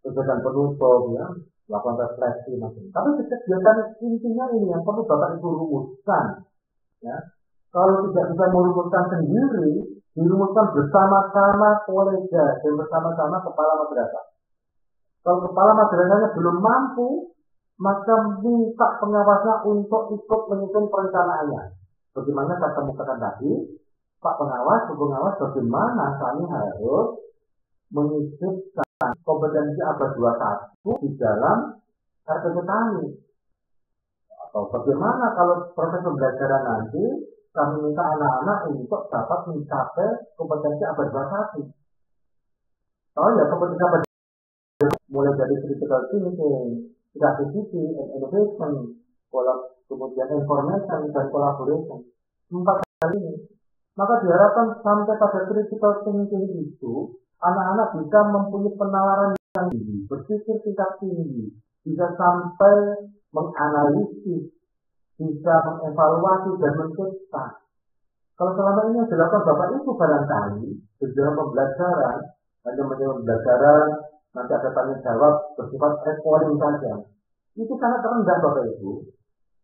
A: kegiatan penutup, ya, melakukan refleksi macam. Tapi kegiatan intinya ini yang perlu Bapak Ibu rumuskan. Ya. Kalau tidak bisa merumuskan sendiri, dirumuskan bersama-sama kolega dan bersama-sama kepala madrasah. Kalau kepala madrasahnya belum mampu, maka minta pengawasnya untuk ikut menyusun perencanaannya. Bagaimana saya kemukakan tadi, Pak Pengawas, Bu Pengawas, bagaimana kami harus menyisipkan kompetensi abad 21 di dalam RPP kami. Atau bagaimana kalau proses pembelajaran nanti kami minta anak-anak untuk dapat mencapai kompetensi abad 21. Oh ya, kompetensi abad 21 mulai dari critical thinking, creativity and innovation, kemudian information dan collaboration. 4 hal ini. Maka diharapkan sampai pada critical thinking itu anak-anak bisa mempunyai penalaran yang tinggi, berpikir tingkat tinggi, bisa sampai menganalisis, bisa mengevaluasi dan mencipta. Kalau selama ini yang dilakukan Bapak Ibu barangkali di dalam pembelajaran, hanya menjadi pembelajaran, nanti ada tanya jawab bersifat recording saja. Itu sangat rendah Bapak Ibu.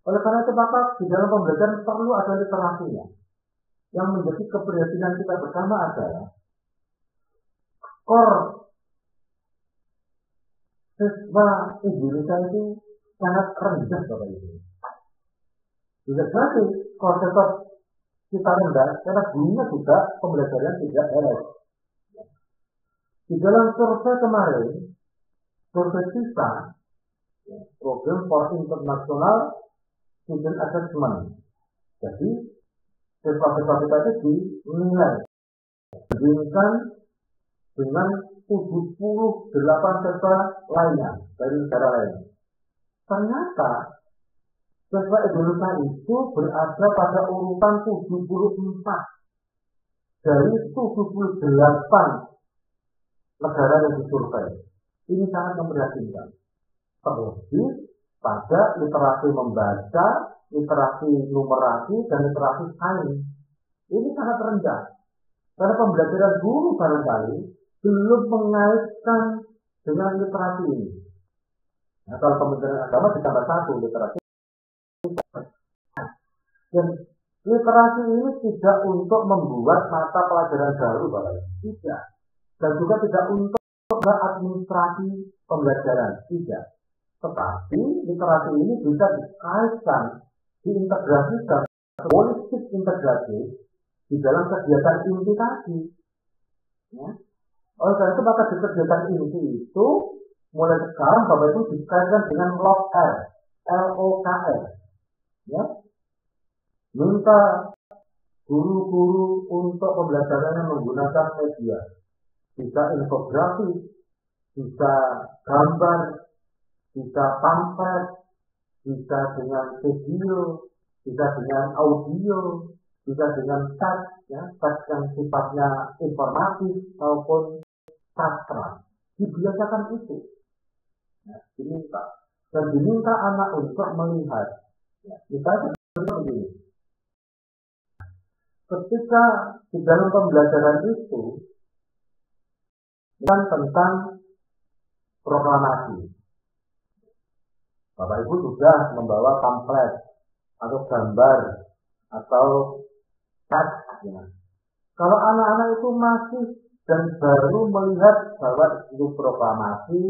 A: Oleh karena itu maka di dalam pembelajaran perlu ada literasinya. Yang menjadi keprihatinan kita bersama adalah skor siswa Indonesia itu sangat rendah Bapak Ibu. Bisa jadi skor siswa kita rendah karena gurunya juga pembelajaran tidak beres. Di dalam survei kemarin, survei kita, Program for International Student Assessment. Jadi siswa-siswa kita itu dinilai dibandingkan dengan 78 siswa lainnya dari negara lain. Ternyata siswa Indonesia itu berada pada urutan 74 dari 78 negara yang disurvei. Ini sangat memprihatinkan. Terlebih pada literasi membaca, literasi numerasi, dan literasi sains. Ini sangat rendah. Karena pembelajaran guru barangkali belum mengaitkan dengan literasi ini. Nah, kalau Kementerian Agama ditambah 1 literasi. Dan literasi ini tidak untuk membuat mata pelajaran baru, Bapak. Tidak. Dan juga tidak untuk administrasi pembelajaran. Tidak. Tetapi literasi ini bisa dikaitkan, diintegrasikan, politik integrasi di dalam kegiatan inti tadi. Ya. Oleh karena itu maka di kegiatan inti itu mulai sekarang Bapak Ibu dikaitkan dengan LOKR, LOKR, ya. Minta guru-guru untuk pembelajarannya menggunakan media, bisa infografis, bisa gambar, bisa pamflet, bisa dengan video, bisa dengan audio, bisa dengan teks, ya, teks yang sifatnya informatif maupun sastra. Dibiasakan itu, ya, diminta dan diminta anak untuk melihat. Ya, misalnya begini. Ketika di dalam pembelajaran itu kan tentang proklamasi, Bapak Ibu sudah membawa pamflet atau gambar atau teks. Ya. Kalau anak-anak itu masih dan baru melihat bahwa itu proklamasi,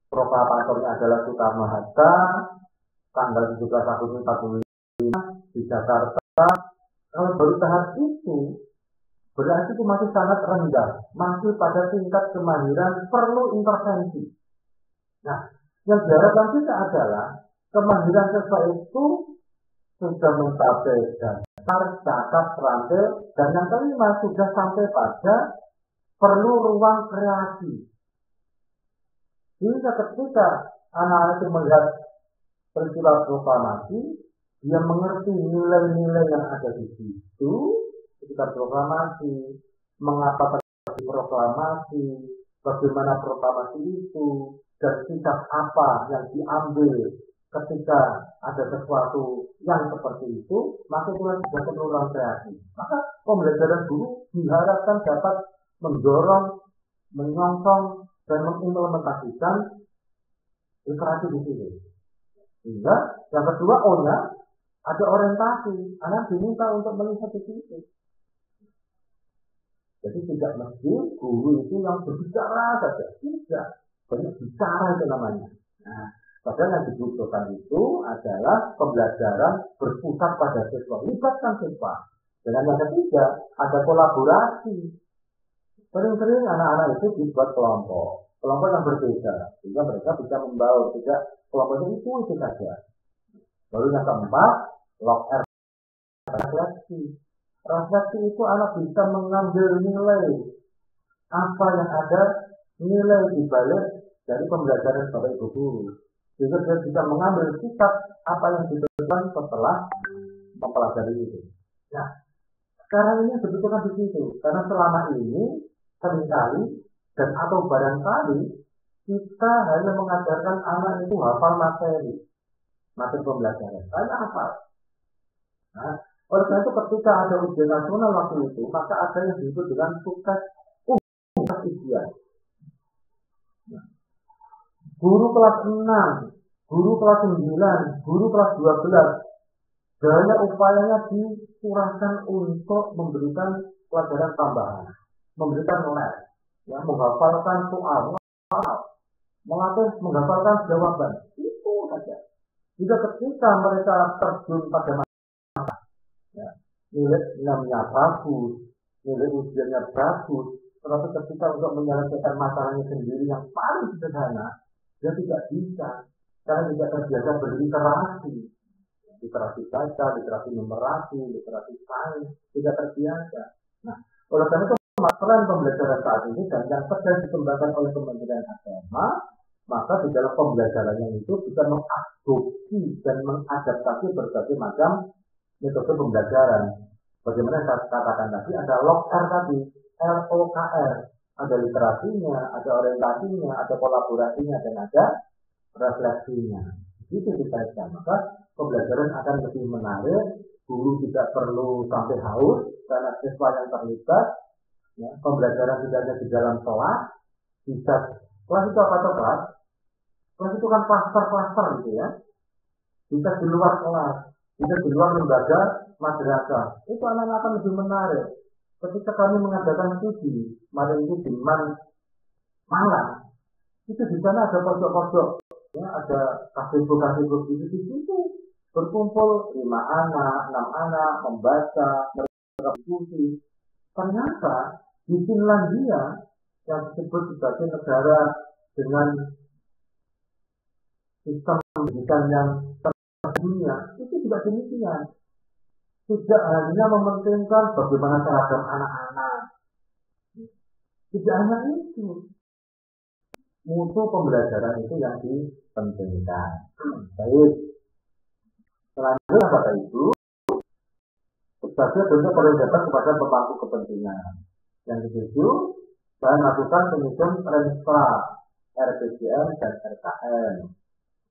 A: proklamatornya adalah Soekarno-Hatta, tanggal 17 Agustus 45 di Jakarta. Kalau baru tahap itu, berarti itu masih sangat rendah, masih pada tingkat kemahiran perlu intervensi. Nah, yang diharapkan kita adalah kemahiran siswa itu sudah mencapai dasar, cakap, terampil, dan yang kelima sudah sampai pada perlu ruang kreasi. Sehingga ketika anak-anak itu melihat peristiwa proklamasi, dia mengerti nilai-nilai yang ada di situ ketika proklamasi, mengapa terjadi proklamasi, bagaimana proklamasi itu, dan sikap apa yang diambil ketika ada sesuatu yang seperti itu, maka itulah juga penurunan kreasi. Maka pembelajaran guru diharapkan dapat mendorong, menyongsong, dan mengimplementasikan literasi di sini. Sehingga yang kedua, ada orientasi, anak diminta untuk melihat di situ. Jadi tidak mesti guru itu yang berbicara saja, tidak, banyak bicara itu namanya. Nah, padahal yang dibutuhkan itu adalah pembelajaran berpusat pada siswa, libatkan siswa. Dan yang ketiga, ada kolaborasi. Sering-sering anak-anak itu dibuat kelompok yang berbeda, sehingga mereka bisa membaur, tidak kelompoknya itu saja. Baru yang keempat, LOKR, refleksi. Refleksi itu anak bisa mengambil nilai apa yang ada, nilai di balik dari pembelajaran Bapak Ibu guru. Sehingga dia bisa mengambil sikap apa yang dibutuhkan setelah mempelajari itu. Nah, sekarang ini dibutuhkan di situ, karena selama ini seringkali dan atau barangkali kita hanya mengajarkan anak itu hafal materi pembelajaran. Karena apa? Nah, oleh karena itu ketika ada ujian nasional waktu itu, maka ada yang disebut dengan tugas ujian. Nah, guru kelas 6, guru kelas 9, guru kelas 12, banyak upayanya dikurangkan untuk memberikan pelajaran tambahan, memberikan les, ya, menghafalkan soal, melatih menghafalkan jawaban, itu saja. Jika ketika mereka terjun pada ya, nilai 6-nya bagus, nilai ujiannya bagus, tetapi ketika untuk menyelesaikan masalahnya sendiri yang paling sederhana, dia tidak bisa, karena tidak terbiasa berliterasi, literasi baca, literasi numerasi, literasi sains, tidak terbiasa. Nah, oleh karena itu peran pembelajaran saat ini dan yang sedang dikembangkan oleh Kementerian Agama, maka di dalam pembelajarannya itu bisa mengadopsi dan mengadaptasi berbagai macam metode pembelajaran. Bagaimana saya katakan tadi, ada LOKR tadi, LOKR, ada literasinya, ada orientasinya, ada kolaborasinya, dan ada refleksinya. Itu dikaitkan, maka pembelajaran akan lebih menarik, guru tidak perlu sampai haus, karena siswa yang terlibat, ya, pembelajaran tidak hanya di dalam kelas, bisa kelas itu apa tuh kelas? Kelas itu kan klaster-klaster gitu ya, bisa di luar kelas, bisa di luar lembaga madrasah. Itu anak-anak akan lebih menarik. Ketika kami mengadakan studi, kemarin itu di Malang, itu di sana ada pojok-pojok, ya, ada kasih-kasih di situ berkumpul 5 anak, 6 anak membaca, mereka diskusi. Ternyata di Finlandia yang disebut sebagai negara dengan sistem pendidikan yang terdunia, itu juga demikian. Tidak hanya mementingkan bagaimana seragam anak-anak, tidak hanya itu, mutu pembelajaran itu yang dipentingkan. Baik, selanjutnya Bapak Ibu, sebagai bentuk perlindungan kepada pemangku kepentingan. Yang ketujuh, saya melakukan penyusun Renstra, RPJM dan RKM.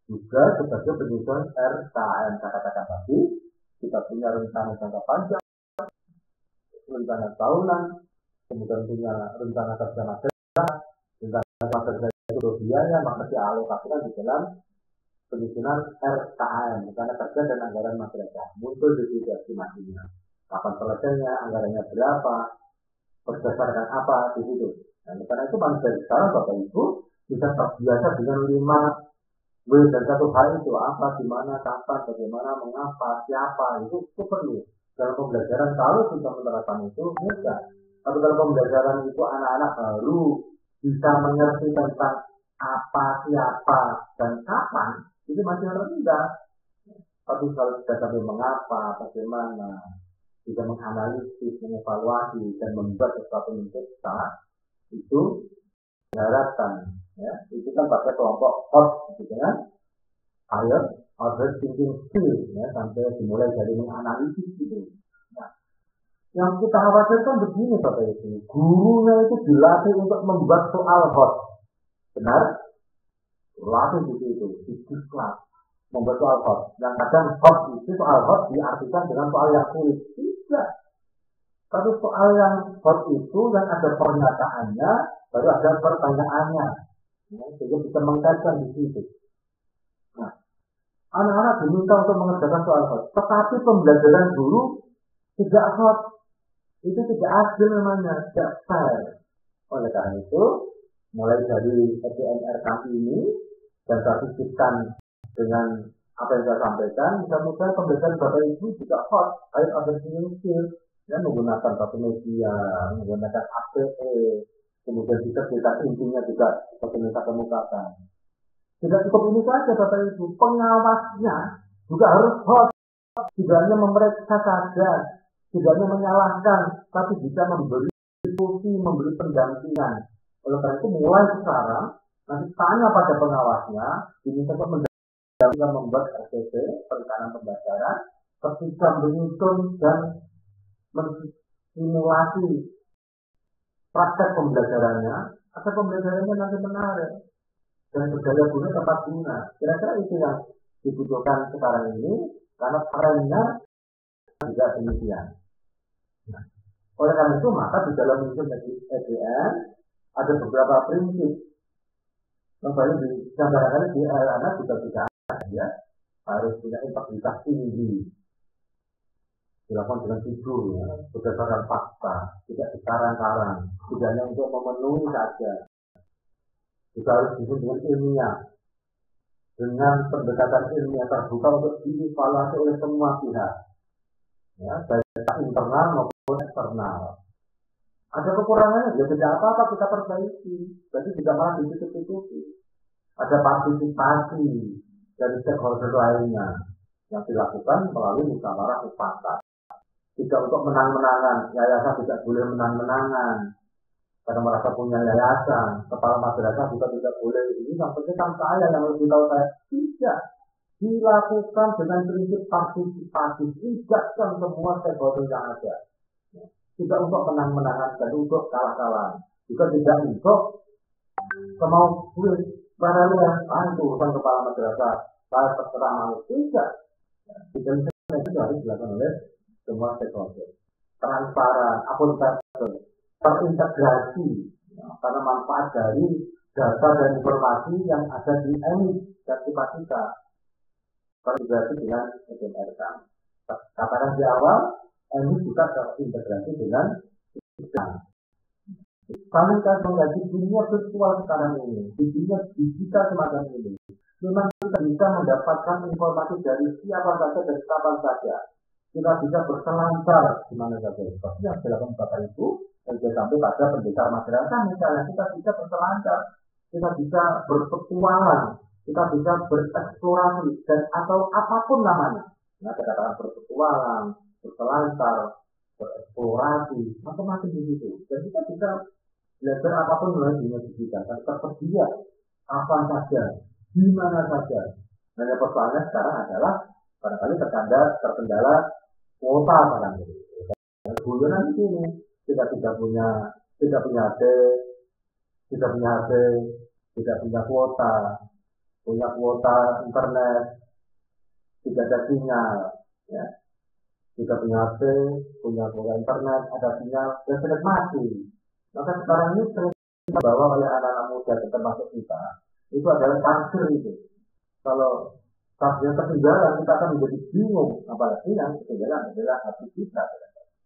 A: Juga sebagai penyusun RKM. Saya katakan tadi, kita punya rencana jangka panjang, rencana tahunan, kemudian punya rencana kerja nasional, rencana kerja itu biaya, maka dialokasikan di dalam penyusunan RKM, rencana kerja dan anggaran masyarakat. Muncul di situ estimasinya. Kapan selesainya, anggarannya berapa, berdasarkan apa di situ. Nah, karena itu manusia sekarang Bapak Ibu bisa terbiasa dengan 5W dan 1H itu apa, di mana, kapan, bagaimana, mengapa, siapa, itu perlu. Dalam pembelajaran kalau kita menerapkan itu mudah. Tapi kalau pembelajaran itu anak-anak baru bisa mengerti tentang apa, siapa, dan kapan, itu masih rendah. Tapi kalau sudah sampai mengapa, bagaimana, bisa menganalisis, mengevaluasi, dan membuat sesuatu yang besar, itu diharapkan. Ya, itu kan pakai kelompok HOT, gitu kan? Higher Order Thinking Skill, ya, sampai dimulai dari menganalisis gitu. Nah, yang kita khawatirkan begini Bapak Ibu, gurunya itu dilatih untuk membuat soal HOT, benar? Latih itu di kelas membuat soal HOT. Yang kadang HOT itu soal HOT diartikan dengan soal yang sulit. Tidak. Tapi soal yang HOT itu yang ada pernyataannya, baru ada pertanyaannya. Ya, sehingga bisa mengkaitkan di situ. Nah, anak-anak diminta untuk mengerjakan soal HOT. Tetapi pembelajaran guru tidak HOT. Itu tidak adil namanya, tidak fair. Oleh karena itu, mulai dari EDMRK ini, dan saya sisipkan dengan apa yang saya sampaikan, mudah-mudahan pembelajaran Bapak Ibu juga HOT, higher order thinking skill, ya, menggunakan satu media, menggunakan APE, kemudian juga kita intinya juga seperti yang saya kemukakan. Tidak cukup ini saja Bapak Ibu, pengawasnya juga harus HOT, tidak hanya memeriksa saja, tidak hanya menyalahkan, tapi bisa memberi diskusi, memberi pendampingan. Oleh karena itu mulai sekarang, nanti tanya pada pengawasnya, diminta untuk mendampingan membuat RPP, perencanaan pembelajaran, ketika menyusun dan mensimulasi praktek pembelajarannya, agar pembelajarannya nanti menarik dan berdaya guna tempat guna. Kira-kira itu yang dibutuhkan sekarang ini, karena trennya juga demikian. Nah, oleh karena itu maka di dalam menyusun EDN ada beberapa prinsip yang baru digambarkan di anak juga tidak ada, ya, harus punya integritas tinggi, dilakukan dengan jujur, ya, berdasarkan fakta, tidak dikarang-karang, tidak hanya untuk memenuhi saja, juga harus disusun dengan ilmiah, dengan pendekatan ilmiah terbuka untuk dievaluasi oleh semua pihak, ya, baik internal maupun eksternal. Ada kekurangannya, ya tidak apa-apa kita perbaiki. Jadi tidak malah ditutup-tutupi. Ada partisipasi dari stakeholder lainnya yang dilakukan melalui musyawarah mufakat. Tidak untuk menang-menangan, yayasan tidak boleh menang-menangan karena merasa punya yayasan. Kepala madrasah juga tidak boleh. Ini yang penting kan saya yang lebih tahu saya. Tidak. Dilakukan dengan prinsip partisipasi. Libatkan semua stakeholder yang ada. Tidak untuk menang-menangan dan untuk kalah-kalahan. Juga tidak untuk semau kulit para luar itu urusan kepala madrasah. Saya terserah mau tidak. Tidak itu harus dilakukan oleh semua stakeholder. Transparan, akuntabel, terintegrasi, ya, karena manfaat dari data dan informasi yang ada di EMI dan kita terintegrasi dengan EDMRK. Katakan di awal, ini juga terintegrasi dengan sistem. Kami akan mengkaji dunia virtual sekarang ini, di dunia digital semacam ini. Memang kita bisa mendapatkan informasi dari siapa saja dan kapan saja. Kita bisa berselancar di mana saja. Seperti yang dilakukan Bapak Ibu, dan sampai pada pendekar masyarakat, misalnya kita bisa berselancar kita bisa berpetualang, kita bisa bereksplorasi dan atau apapun namanya. Nah, kata-kata berpetualang, berselancar, bereksplorasi, macam-macam di situ. Dan kita bisa belajar apapun melalui dunia digital. Dan tersedia apa saja, di mana saja. Hanya persoalannya sekarang adalah barangkali terkendala kuota barangkali. Guyonan di sini kita tidak punya HP, tidak punya kuota internet, tidak ada sinyal, ya. Tidak punya HP, punya kuota internet, ada sinyal, dan sudah mati. Maka sekarang ini sering kita bawa oleh anak-anak muda termasuk kita, itu adalah charger itu. Kalau charger ketinggalan, kita akan menjadi bingung, apalagi yang ketinggalan adalah HP kita.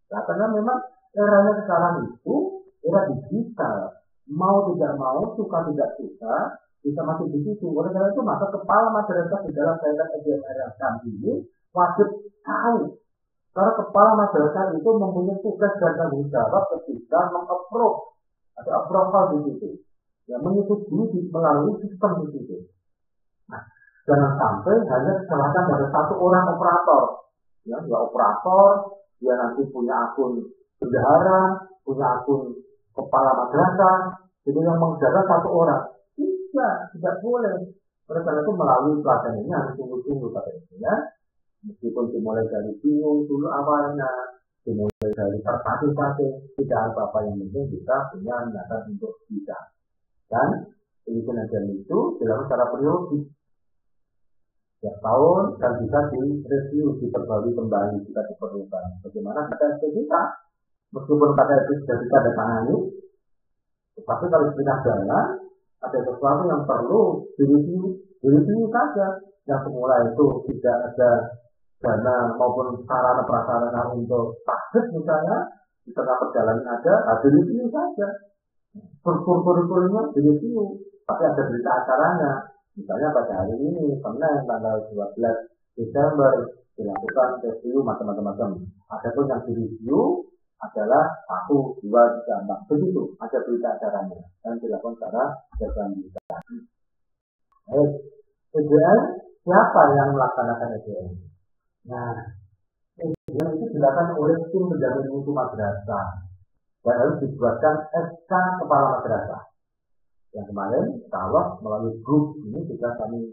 A: Nah, karena memang eranya sekarang itu era digital, mau tidak mau, suka tidak suka, bisa masuk di situ. Oleh karena itu, maka kepala masyarakat di dalam kaitan EDM ini wajib tahu. Karena kepala masyarakat itu mempunyai tugas dan tanggung jawab ketika meng-approve atau approval di situ, ya, menyetujui melalui sistem di situ. Nah, jangan sampai hanya diserahkan pada satu orang operator, ya operator, dia nanti punya akun bendahara, punya akun kepala madrasah, jadi yang menjaga satu orang. Tidak boleh. Oleh karena itu melalui pelatihan ini harus tunggu-tunggu katanya. Meskipun dimulai dari bingung dulu awalnya, dimulai dari terpati-pati, tidak apa-apa, yang penting kita punya niatan untuk bisa. Dan penelitian itu dilakukan secara periodik setiap tahun dan bisa direview, diperbarui kembali jika diperlukan. Bagaimana kita, meskipun KTP sudah kita tangani, tetapi kalau sudah jalan, ada sesuatu yang perlu direview saja. Yang semula itu tidak ada dana maupun sarana prasarana untuk praktis misalnya, di tengah perjalanan ada direview saja. Struktur kurikulumnya direview, tapi ada berita acaranya. Misalnya pada hari ini, Senin tanggal 12 Desember, dilakukan review macam-macam. Ada pun yang direview adalah 1, 2, 3, 4. Begitu, ada berita acaranya. Dan dilakukan secara berkelanjutan. Baik, EDM, siapa yang melaksanakan EDM? Nah, EDM itu dilakukan oleh tim penjamin mutu madrasah. Dan harus dibuatkan SK kepala madrasah. Yang kemarin, kalau melalui grup ini juga kami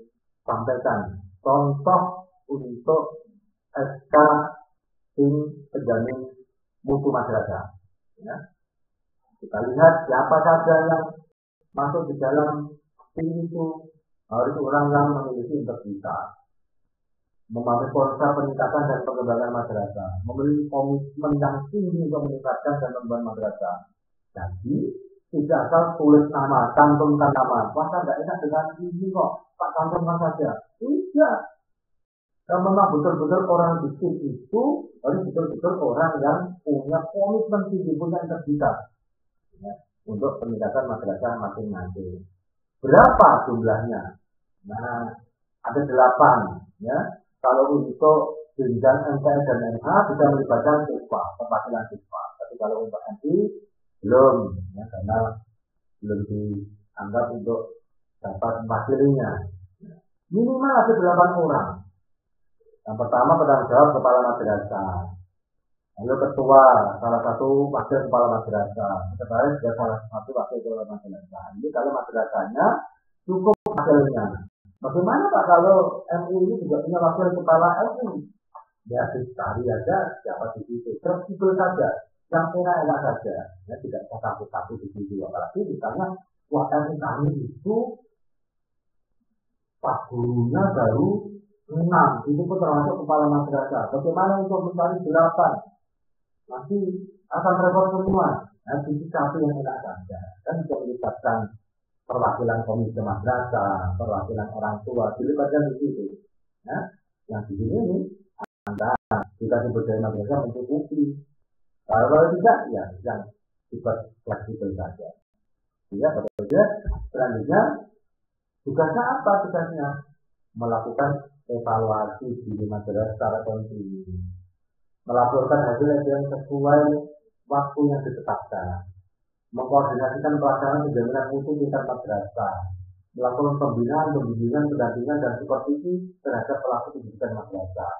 A: sampaikan contoh untuk SK tim penjamin mutu madrasah. Ya. Kita lihat siapa saja yang masuk di dalam tim itu, harus orang yang memiliki integritas, memahami konsep peningkatan dan pengembangan madrasah, memiliki komitmen yang tinggi untuk meningkatkan dan membangun madrasah. Jadi tidak asal tulis nama, cantumkan nama. Masa tidak enak dengan ini kok, Pak cantumkan saja. Tidak. Dan memang betul-betul orang di tim itu harus betul-betul orang yang punya komitmen tinggi, punya integritas, ya, untuk peningkatan madrasah masing-masing. Berapa jumlahnya? Nah, ada 8. Ya. Kalau untuk jenjang MTS dan MH bisa melibatkan siswa, perwakilan siswa. Tapi kalau untuk MI belum, ya, karena belum dianggap untuk dapat mewakilinya. Minimal ada 8 orang. Yang pertama penanggung jawab kepala madrasah, lalu ketua, salah satu wakil kepala madrasah, sekretaris juga salah satu wakil kepala madrasah. Jadi kalau madrasahnya cukup wakilnya. Bagaimana Pak kalau MU ini juga punya wakil kepala MU? Ya dicari aja siapa di situ, terus saja. Yang enak-enak saja, ya tidak usah takut-takut di situ. Apalagi misalnya wakil kami itu pak gurunya baru 6, itu pun termasuk kepala madrasah. Bagaimana untuk mencari 8? Nanti akan repot semua. Nah, sisi satu yang enak saja. Dan bisa melibatkan perwakilan komisi madrasah, perwakilan orang tua, dilibatkan di situ. Nah, yang di sini ini Anda kita sebut dari madrasah mencukupi. Kalau tidak, ya yang sifat fleksibel saja. Ya, betul. Selanjutnya, tugasnya apa tugasnya? Melakukan evaluasi di madrasah secara kontinu. Melaporkan hasil yang sesuai waktu yang ditetapkan. mengkoordinasikan pelaksanaan penjaminan mutu tingkat madrasah, melakukan pembinaan, pembimbingan, pendampingan, dan supervisi terhadap pelaku pendidikan madrasah,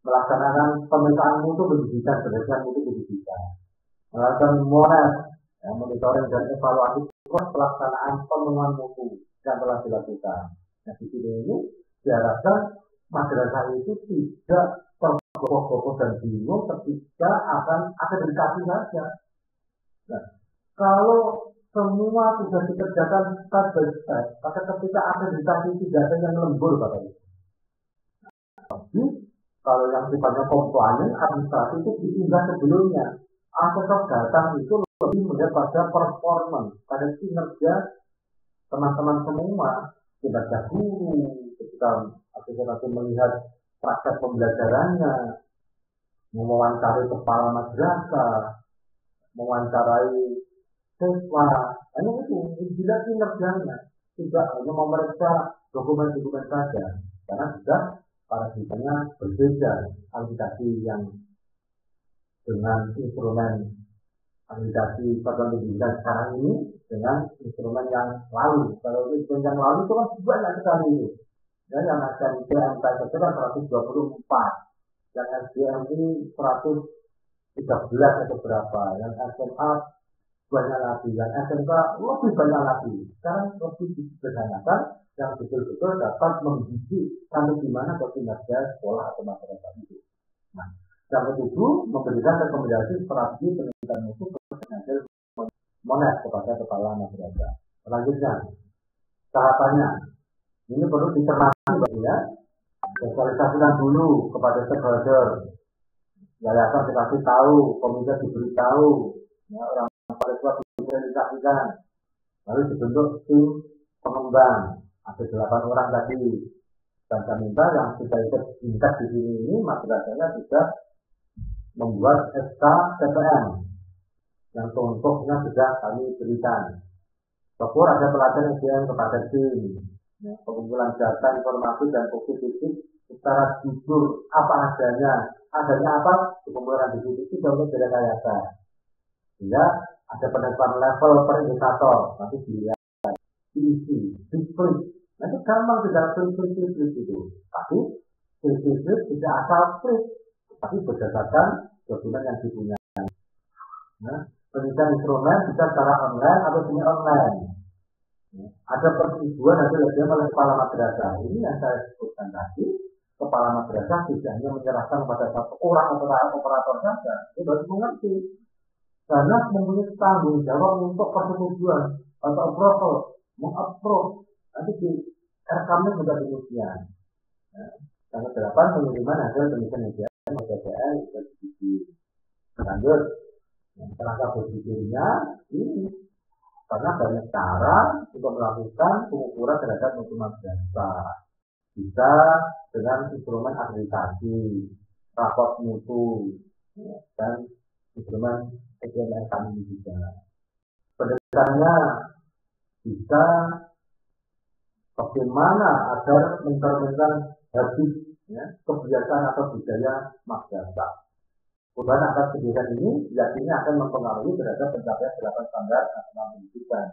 A: melaksanakan pemetaan mutu pendidikan berdasarkan mutu pendidikan, melakukan monitoring dan evaluasi pelaksanaan pemenuhan mutu yang telah dilakukan. Nah, di sini ini diharapkan madrasah itu tidak tergopoh-gopoh dan bingung ketika akan akreditasi saja. Nah, kalau semua sudah dikerjakan step by step, maka ketika akreditasi tidak ada yang lembur, Bapak Ibu. Tapi kalau yang sifatnya komplain, administrasi itu diunggah sebelumnya. Asesor datang itu lebih melihat pada performance, pada kinerja teman-teman semua, kinerja guru, ketika asesor melihat praktek pembelajarannya, mewawancarai kepala madrasah, mewawancarai siswa, hanya itu, dilihat kinerjanya, tidak hanya memeriksa dokumen-dokumen saja, karena sudah paradigmanya berbeda, akreditasi yang dengan instrumen akreditasi satuan pendidikan sekarang ini dengan instrumen yang lalu. Kalau instrumen yang lalu itu kan banyak sekali itu. Ya, yang SNP MTS itu kan 124, yang SDMI 113 atau berapa, yang SMA banyak lagi, yang SMK lebih banyak lagi. Sekarang lebih disederhanakan yang betul-betul dapat mendidik sampai di mana kinerja sekolah atau masyarakat itu. Nah, yang ketujuh, memberikan rekomendasi strategi pendidikan mutu berhasil monet kepada kepala madrasah. Selanjutnya, tahapannya ini perlu dicermati, ya. Sosialisasikan dulu kepada stakeholder, yayasan dikasih tahu, komite diberitahu, ya, orang tua disosialisasikan, lalu dibentuk tim pengembang, ada 8 orang tadi, dan saya minta yang sudah ikut tingkat di sini ini madrasahnya sudah membuat SK TPM yang contohnya sudah kami berikan. Bahwa ada pelatihan SDM kepada tim, ya, pengumpulan data, informasi dan bukti fisik secara jujur apa adanya apa dikumpulkan di situ tidak untuk direkayasa. Sehingga ada penentuan level per indikator, nanti dilihat diisi, diklik. Nanti gampang tidak klik itu. Tapi klik tidak asal klik, tapi berdasarkan dokumen yang dipunya. Nah, penelitian instrumen bisa secara online atau semi online. Ada persetujuan hasil kajian oleh kepala madrasah. Ini yang saya sebutkan tadi. Kepala madrasah tidak hanya menyerahkan kepada satu orang atau operator saja. Dia harus mengerti. Karena mempunyai tanggung jawab untuk persetujuan atau approval, mengapprove. Nanti di rekamnya juga demikian. Yang ke-8, pengiriman hasil penelitian PPL juga dibikin. Lanjut, kerangka berpikirnya ini karena banyak cara untuk melakukan pengukuran terhadap mutu madrasah. Bisa dengan instrumen akreditasi, raport mutu, dan instrumen PPL kami juga. Pendekatannya bisa bagaimana agar mencerminkan habit, ya, kebiasaan atau budaya madrasah. Perubahan atas kebiasaan ini yakinnya akan mempengaruhi terhadap pencapaian 8 standar nasional pendidikan.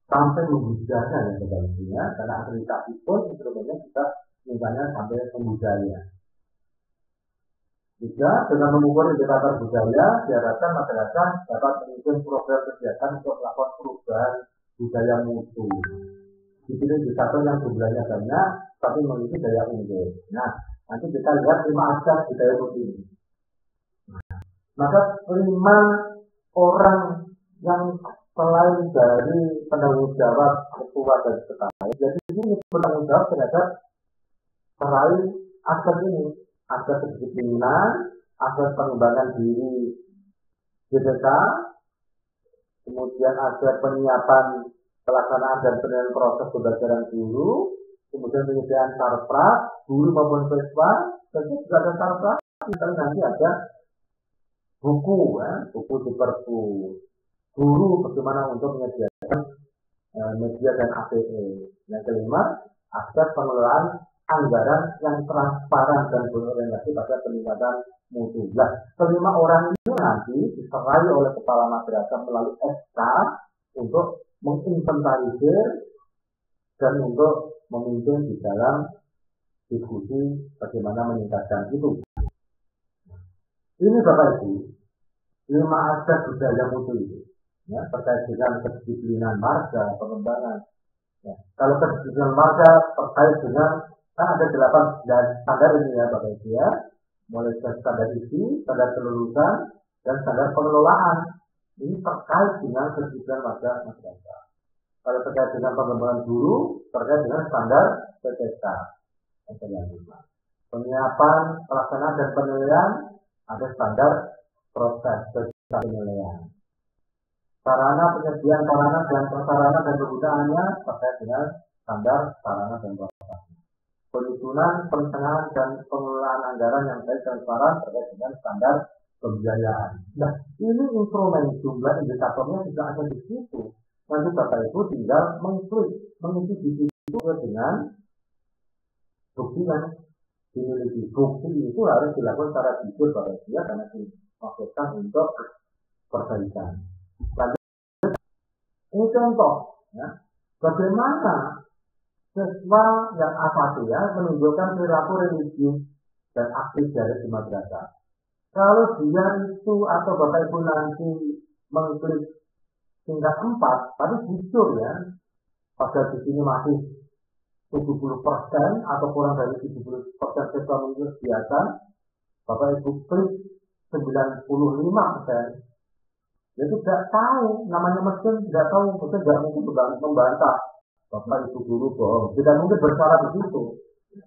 A: Sampai membudaya ya sebaliknya, karena akreditasi pun instrumennya bisa misalnya sampai pembudaya. Juga dengan mengukur indikator budaya, diharapkan masyarakat dapat menyusun program kegiatan untuk melakukan perubahan budaya mutu. Di sini indikator yang jumlahnya banyak, tapi memiliki daya unggul. Nah, nanti kita lihat 5 aspek budaya mutu ini. Maka 5 orang yang selain dari penanggung jawab ketua dan sekretaris, jadi ini penanggung jawab terhadap meraih aspek ini, aspek kedisiplinan, aspek pengembangan diri GTK, kemudian aspek penyiapan pelaksanaan dan penilaian proses pembelajaran guru, kemudian penyediaan sarpras guru maupun siswa, tentu juga ada sarpras, nanti ada buku, ya, buku di perpus. Guru bagaimana untuk menyediakan media dan APE. Yang kelima, aspek pengelolaan anggaran yang transparan dan berorientasi pada peningkatan mutu. Nah, kelima orang ini nanti diserai oleh kepala madrasah melalui SK untuk menginventarisir dan untuk memimpin di dalam diskusi bagaimana meningkatkan itu. Ini Bapak Ibu, 5 aspek budaya mutu itu, ya, terkait dengan kedisiplinan marga, pengembangan. Ya, kalau kedisiplinan marga terkait dengan kan ada 8 standar ini ya Bapak Ibu ya, mulai standar isi, standar kelulusan, dan standar pengelolaan. Ini terkait dengan kedisiplinan marga masyarakat. Kalau terkait dengan pengembangan guru, terkait dengan standar PTK. Penyiapan, pelaksanaan dan penilaian ada standar proses penilaian. Sarana penyediaan sarana dan prasarana dan penggunaannya terkait dengan standar sarana dan prasarana. Penyusunan, perencanaan dan pengelolaan anggaran yang baik dan transparan terkait dengan standar pembiayaan. Nah, ini instrumen jumlah indikatornya sudah ada di situ. Nanti Bapak Ibu tinggal mengisi di situ dengan bukti yang dimiliki. Bukti itu harus dilakukan secara jujur Bapak Ibu ya, karena dimaksudkan untuk perbaikan. Lanjut, ini contoh ya, bagaimana siswa yang A1 ya menunjukkan perilaku religius dan aktif dari di madrasah. Kalau dia itu atau Bapak Ibu nanti mengklik tingkat 4, tapi jujur ya, pada di sini masih 70% atau kurang dari 70% siswa mengikuti kegiatan, Bapak Ibu klik 95%, dia tidak tahu, namanya mesin tidak tahu, mesin tidak mungkin membantah Bapak Ibu guru bohong, tidak mungkin bersuara begitu.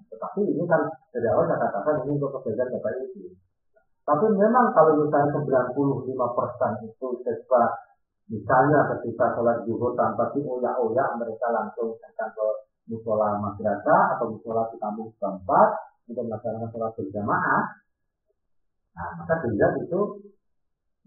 A: Tetapi ini kan dari awal saya katakan ini untuk kebaikan Bapak Ibu. Tapi memang kalau misalnya 95% itu siswa misalnya ketika sholat zuhur tanpa dioyak-oyak mereka langsung datang ke musola madrasah atau musola di kampung setempat untuk melaksanakan sholat berjamaah. Nah, maka dilihat itu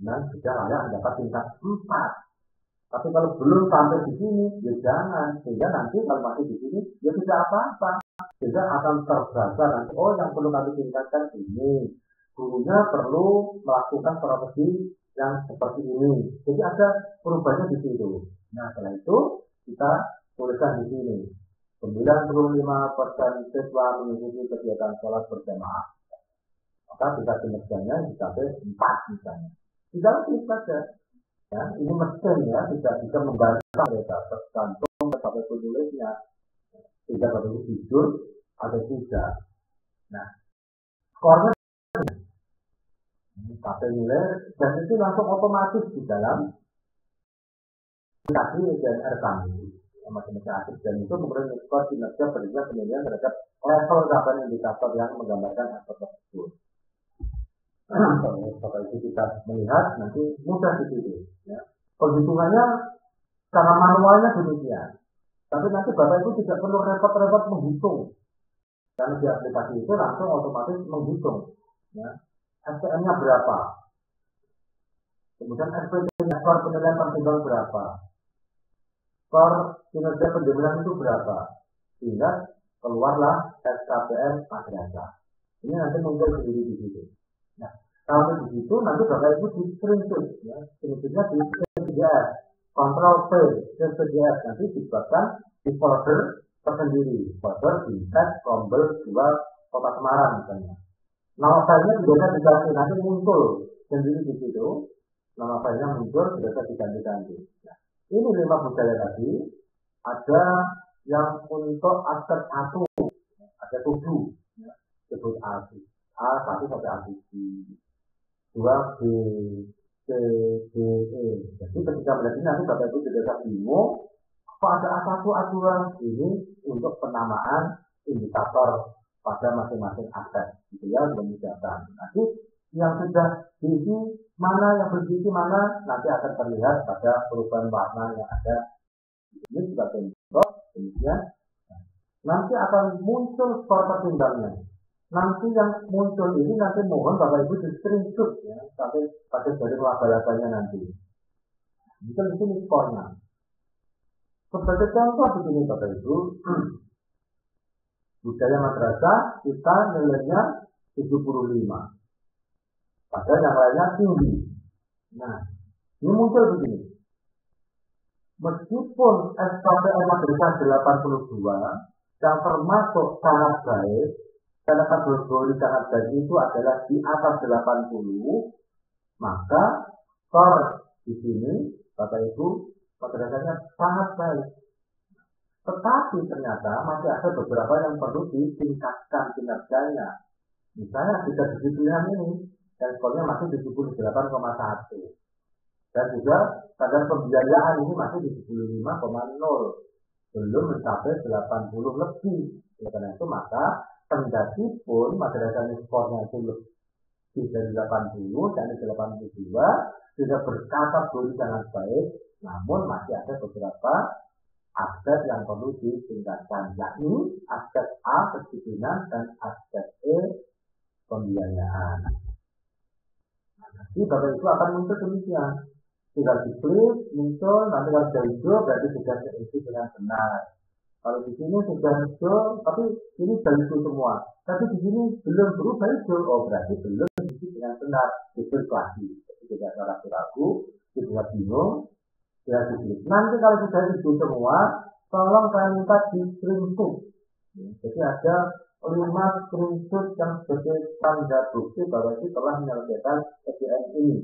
A: sudah layak mendapat tingkat 4. Tapi kalau belum sampai di sini, ya jangan. Sehingga nanti kalau masih di sini, ya tidak apa-apa. Sehingga akan terbaca nanti, oh yang perlu kami tingkatkan ini. Gurunya perlu melakukan strategi yang seperti ini. Jadi ada perubahannya di situ. Nah, setelah itu kita tuliskan di sini. 95% siswa mengikuti kegiatan sholat berjamaah. Maka tingkat kinerjanya dicapai 4 misalnya. Tidak lebih saja. Ya, ini mesin ya, tidak bisa membantah mereka tergantung kepada penulisnya. Tidak perlu jujur atau tidak. Nah, skornya sampai nilai dan itu langsung otomatis di dalam aplikasi EJNR kami macam-macam aktif dan itu kemudian skor kinerja penilaian terhadap level capaian indikator yang menggambarkan aspek tersebut. Bapak Ibu kita melihat nanti mudah di situ. Ya. Penghitungannya secara manualnya demikian. Tapi nanti Bapak Ibu tidak perlu repot-repot menghitung. Karena di aplikasi itu langsung otomatis menghitung. Ya. SPM-nya berapa? Kemudian SPT-nya, skor penilaian pertimbangan berapa? Skor kinerja penjaminan itu berapa? Sehingga keluarlah SKPM madrasah. Ini nanti muncul sendiri di situ. Nah, kalau di situ nanti Bapak Ibu di screenshot, ya, screenshotnya di CPJS, Ctrl P, CPJS nanti dibuatkan di folder tersendiri, folder di teks Rombel 2 Kota Semarang misalnya. Nama filenya biasa diganti, nanti muncul sendiri di situ, nama filenya muncul biasa diganti-ganti. Nah, ini 5 budaya tadi, ada yang untuk aspek 1, ada 7, ya, sebut A1 sampai A7, 2B, C, D, E. Jadi ketika melihat ini nanti Bapak Ibu tidak bingung, kok ada A1, A2? Ini untuk penamaan indikator pada masing-masing aspek, gitu ya, memudahkan. Nanti yang sudah diisi mana, yang berisi mana, nanti akan terlihat pada perubahan warna yang ada. Ini juga contoh, demikian. Nanti akan muncul skor pertimbangnya. Nanti yang muncul ini nanti mohon Bapak Ibu di screenshot ya, sampai pada dari laba-labanya nanti. Itu skornya. Sebagai contoh begini Bapak Ibu, budaya madrasah kita nilainya 75. Padahal yang lainnya tinggi. Nah, ini muncul begini. Meskipun SKPM madrasah 82 yang termasuk sangat baik, karena kategori sangat baik itu adalah di atas 80, maka skor di sini, Bapak Ibu, madrasahnya sangat baik. Tetapi ternyata masih ada beberapa yang perlu ditingkatkan kinerjanya. Misalnya di kedisiplinan ini, dan skornya masih 78,1. Dan juga kadar pembiayaan ini masih di 75,0. Belum mencapai 80 lebih. Ya, karena itu maka kendati pun madrasah skornya itu lebih dari 80, dan 82, sudah berkategori sangat baik, namun masih ada beberapa aspek yang perlu ditingkatkan, yakni aspek A, kedisiplinan, dan aspek E, pembiayaan. Nanti Bapak Ibu akan muncul demikian. Tinggal diklik, muncul, nanti kalau sudah hijau berarti sudah terisi dengan benar. Kalau di sini sudah hijau, tapi ini sudah hijau semua. Tapi di sini belum berubah hijau, oh berarti belum terisi dengan benar. Itu lagi. Jadi tidak ragu-ragu, tidak bingung, ya diklik. Nanti kalau sudah hijau semua, tolong saya minta di screenshot. Jadi ada 5 screenshot yang sebagai tanda bukti bahwa itu telah menyelesaikan SBM ini.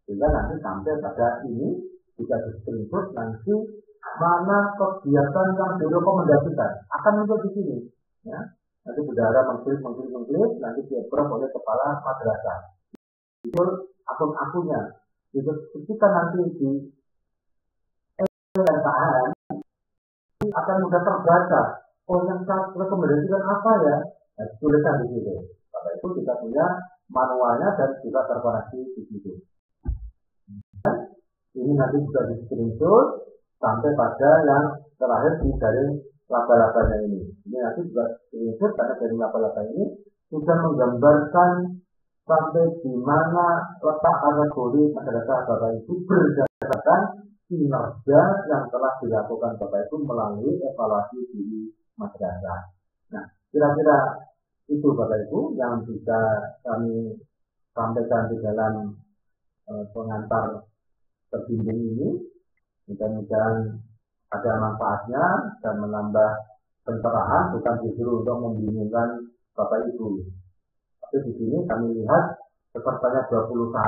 A: Sehingga nanti sampai pada ini bisa di screenshot, nanti mana kegiatan yang direkomendasikan akan muncul di sini. Ya. Nanti saudara mengklik, nanti di-approve oleh kepala madrasah. Itu akun-akunnya. Itu ketika nanti di LKN akan mudah terbaca. Oh, yang saya rekomendasikan apa ya? Nah, tulisan di situ. Bapak itu kita punya manualnya dan juga terkoneksi di situ. Ini nanti juga di screenshot sampai pada yang terakhir di garing laba-labanya ini. Ini nanti juga screenshot karena garing laba-laba ini sudah menggambarkan sampai di mana letak kategori madrasah Bapak Ibu berdasarkan kinerja yang telah dilakukan Bapak Ibu melalui evaluasi di madrasah. Nah, kira-kira itu Bapak Ibu yang bisa kami sampaikan di dalam pengantar terbimbing ini. Mudah-mudahan ada manfaatnya dan menambah pencerahan, bukan justru untuk membingungkan Bapak Ibu. Tapi di sini kami lihat pesertanya 21,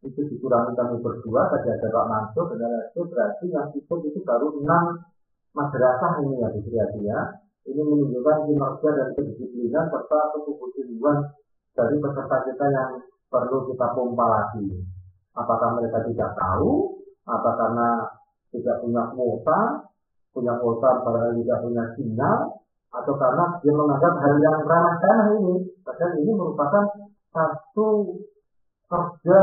A: itu dikurangi kami berdua, tadi ada Pak Mansur, dan itu berarti yang ikut itu baru 6 madrasah ini ya, ya. Ini menunjukkan kinerja dan kedisiplinan serta kebutuhan dari peserta kita yang perlu kita pompa lagi. Apakah mereka tidak tahu, apa karena tidak punya kuota barangkali tidak punya sinyal, atau karena dia menganggap hal yang remeh-temeh ini. Padahal ini merupakan satu kerja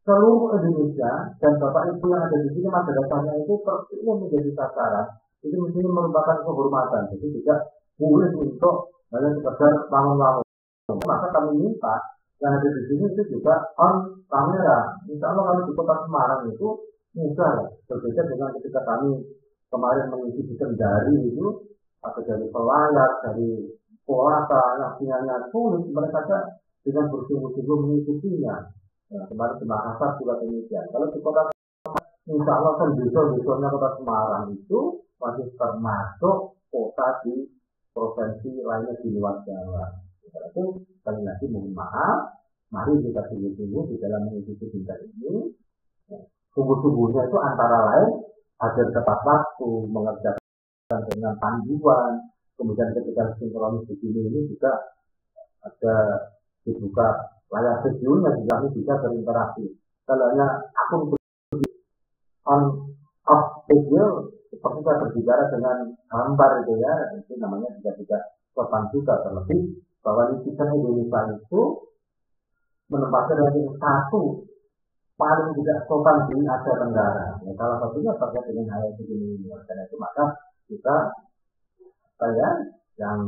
A: seluruh Indonesia, dan Bapak Ibu yang ada di sini madrasahnya itu terpilih menjadi sasaran. Itu mesti merupakan kehormatan. Jadi tidak boleh untuk hanya sekedar bangun-bangun. Maka kami minta yang ada di sini itu juga on kamera. Insya Allah kalau di kota Semarang itu mudah, berbeda dengan ketika kami kemarin mengisi di Kendari itu, atau dari pelayar, dari kuasa yang sinyalnya sulit, mereka dengan bersungguh-sungguh mengikutinya. Nah, kemarin di Makassar juga demikian. Kalau di kota Semarang, insya Allah kan desa-desanya kota Semarang itu masih termasuk kota di provinsi lainnya di luar Jawa. Karena itu sekali lagi mohon maaf, mari kita sungguh-sungguh di dalam mengikuti bintang ini. Sungguh-sungguhnya itu antara lain hadir tepat waktu, mengerjakan dengan panduan, kemudian ketika sinkronis di sini ini juga ada dibuka layar videonya, juga kami bisa berinteraksi. Kalau hanya akun on off video, seperti saya berbicara dengan gambar itu ya, itu namanya juga tidak sopan juga. Terlebih bahwa netizen Indonesia itu menempatkan ranking 1 paling tidak sopan di Asia Tenggara. Ya, salah satunya terkait dengan hal begini. Karena itu maka kita yang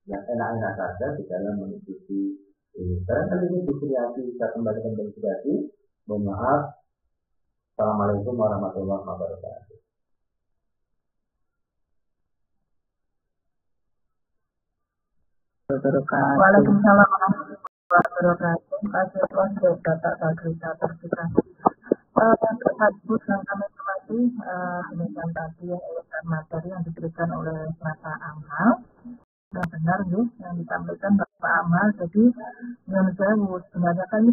A: enak-enak saja di dalam mengikuti ini. Barangkali ini diskusi saya kembalikan ke diskusi. Mohon maaf. Assalamualaikum warahmatullahi wabarakatuh.
B: wabarakatuh.
C: Waalaikumsalam warahmatullahi wabarakatuh. Pak Joko, Bapak Fasilitator kita. Tersebut yang kami hormati demikian tadi ulasan materi yang diberikan oleh Bapak Amal. Dan benar ya yang disampaikan Bapak Amal. Jadi menurut saya sebenarnya kan ini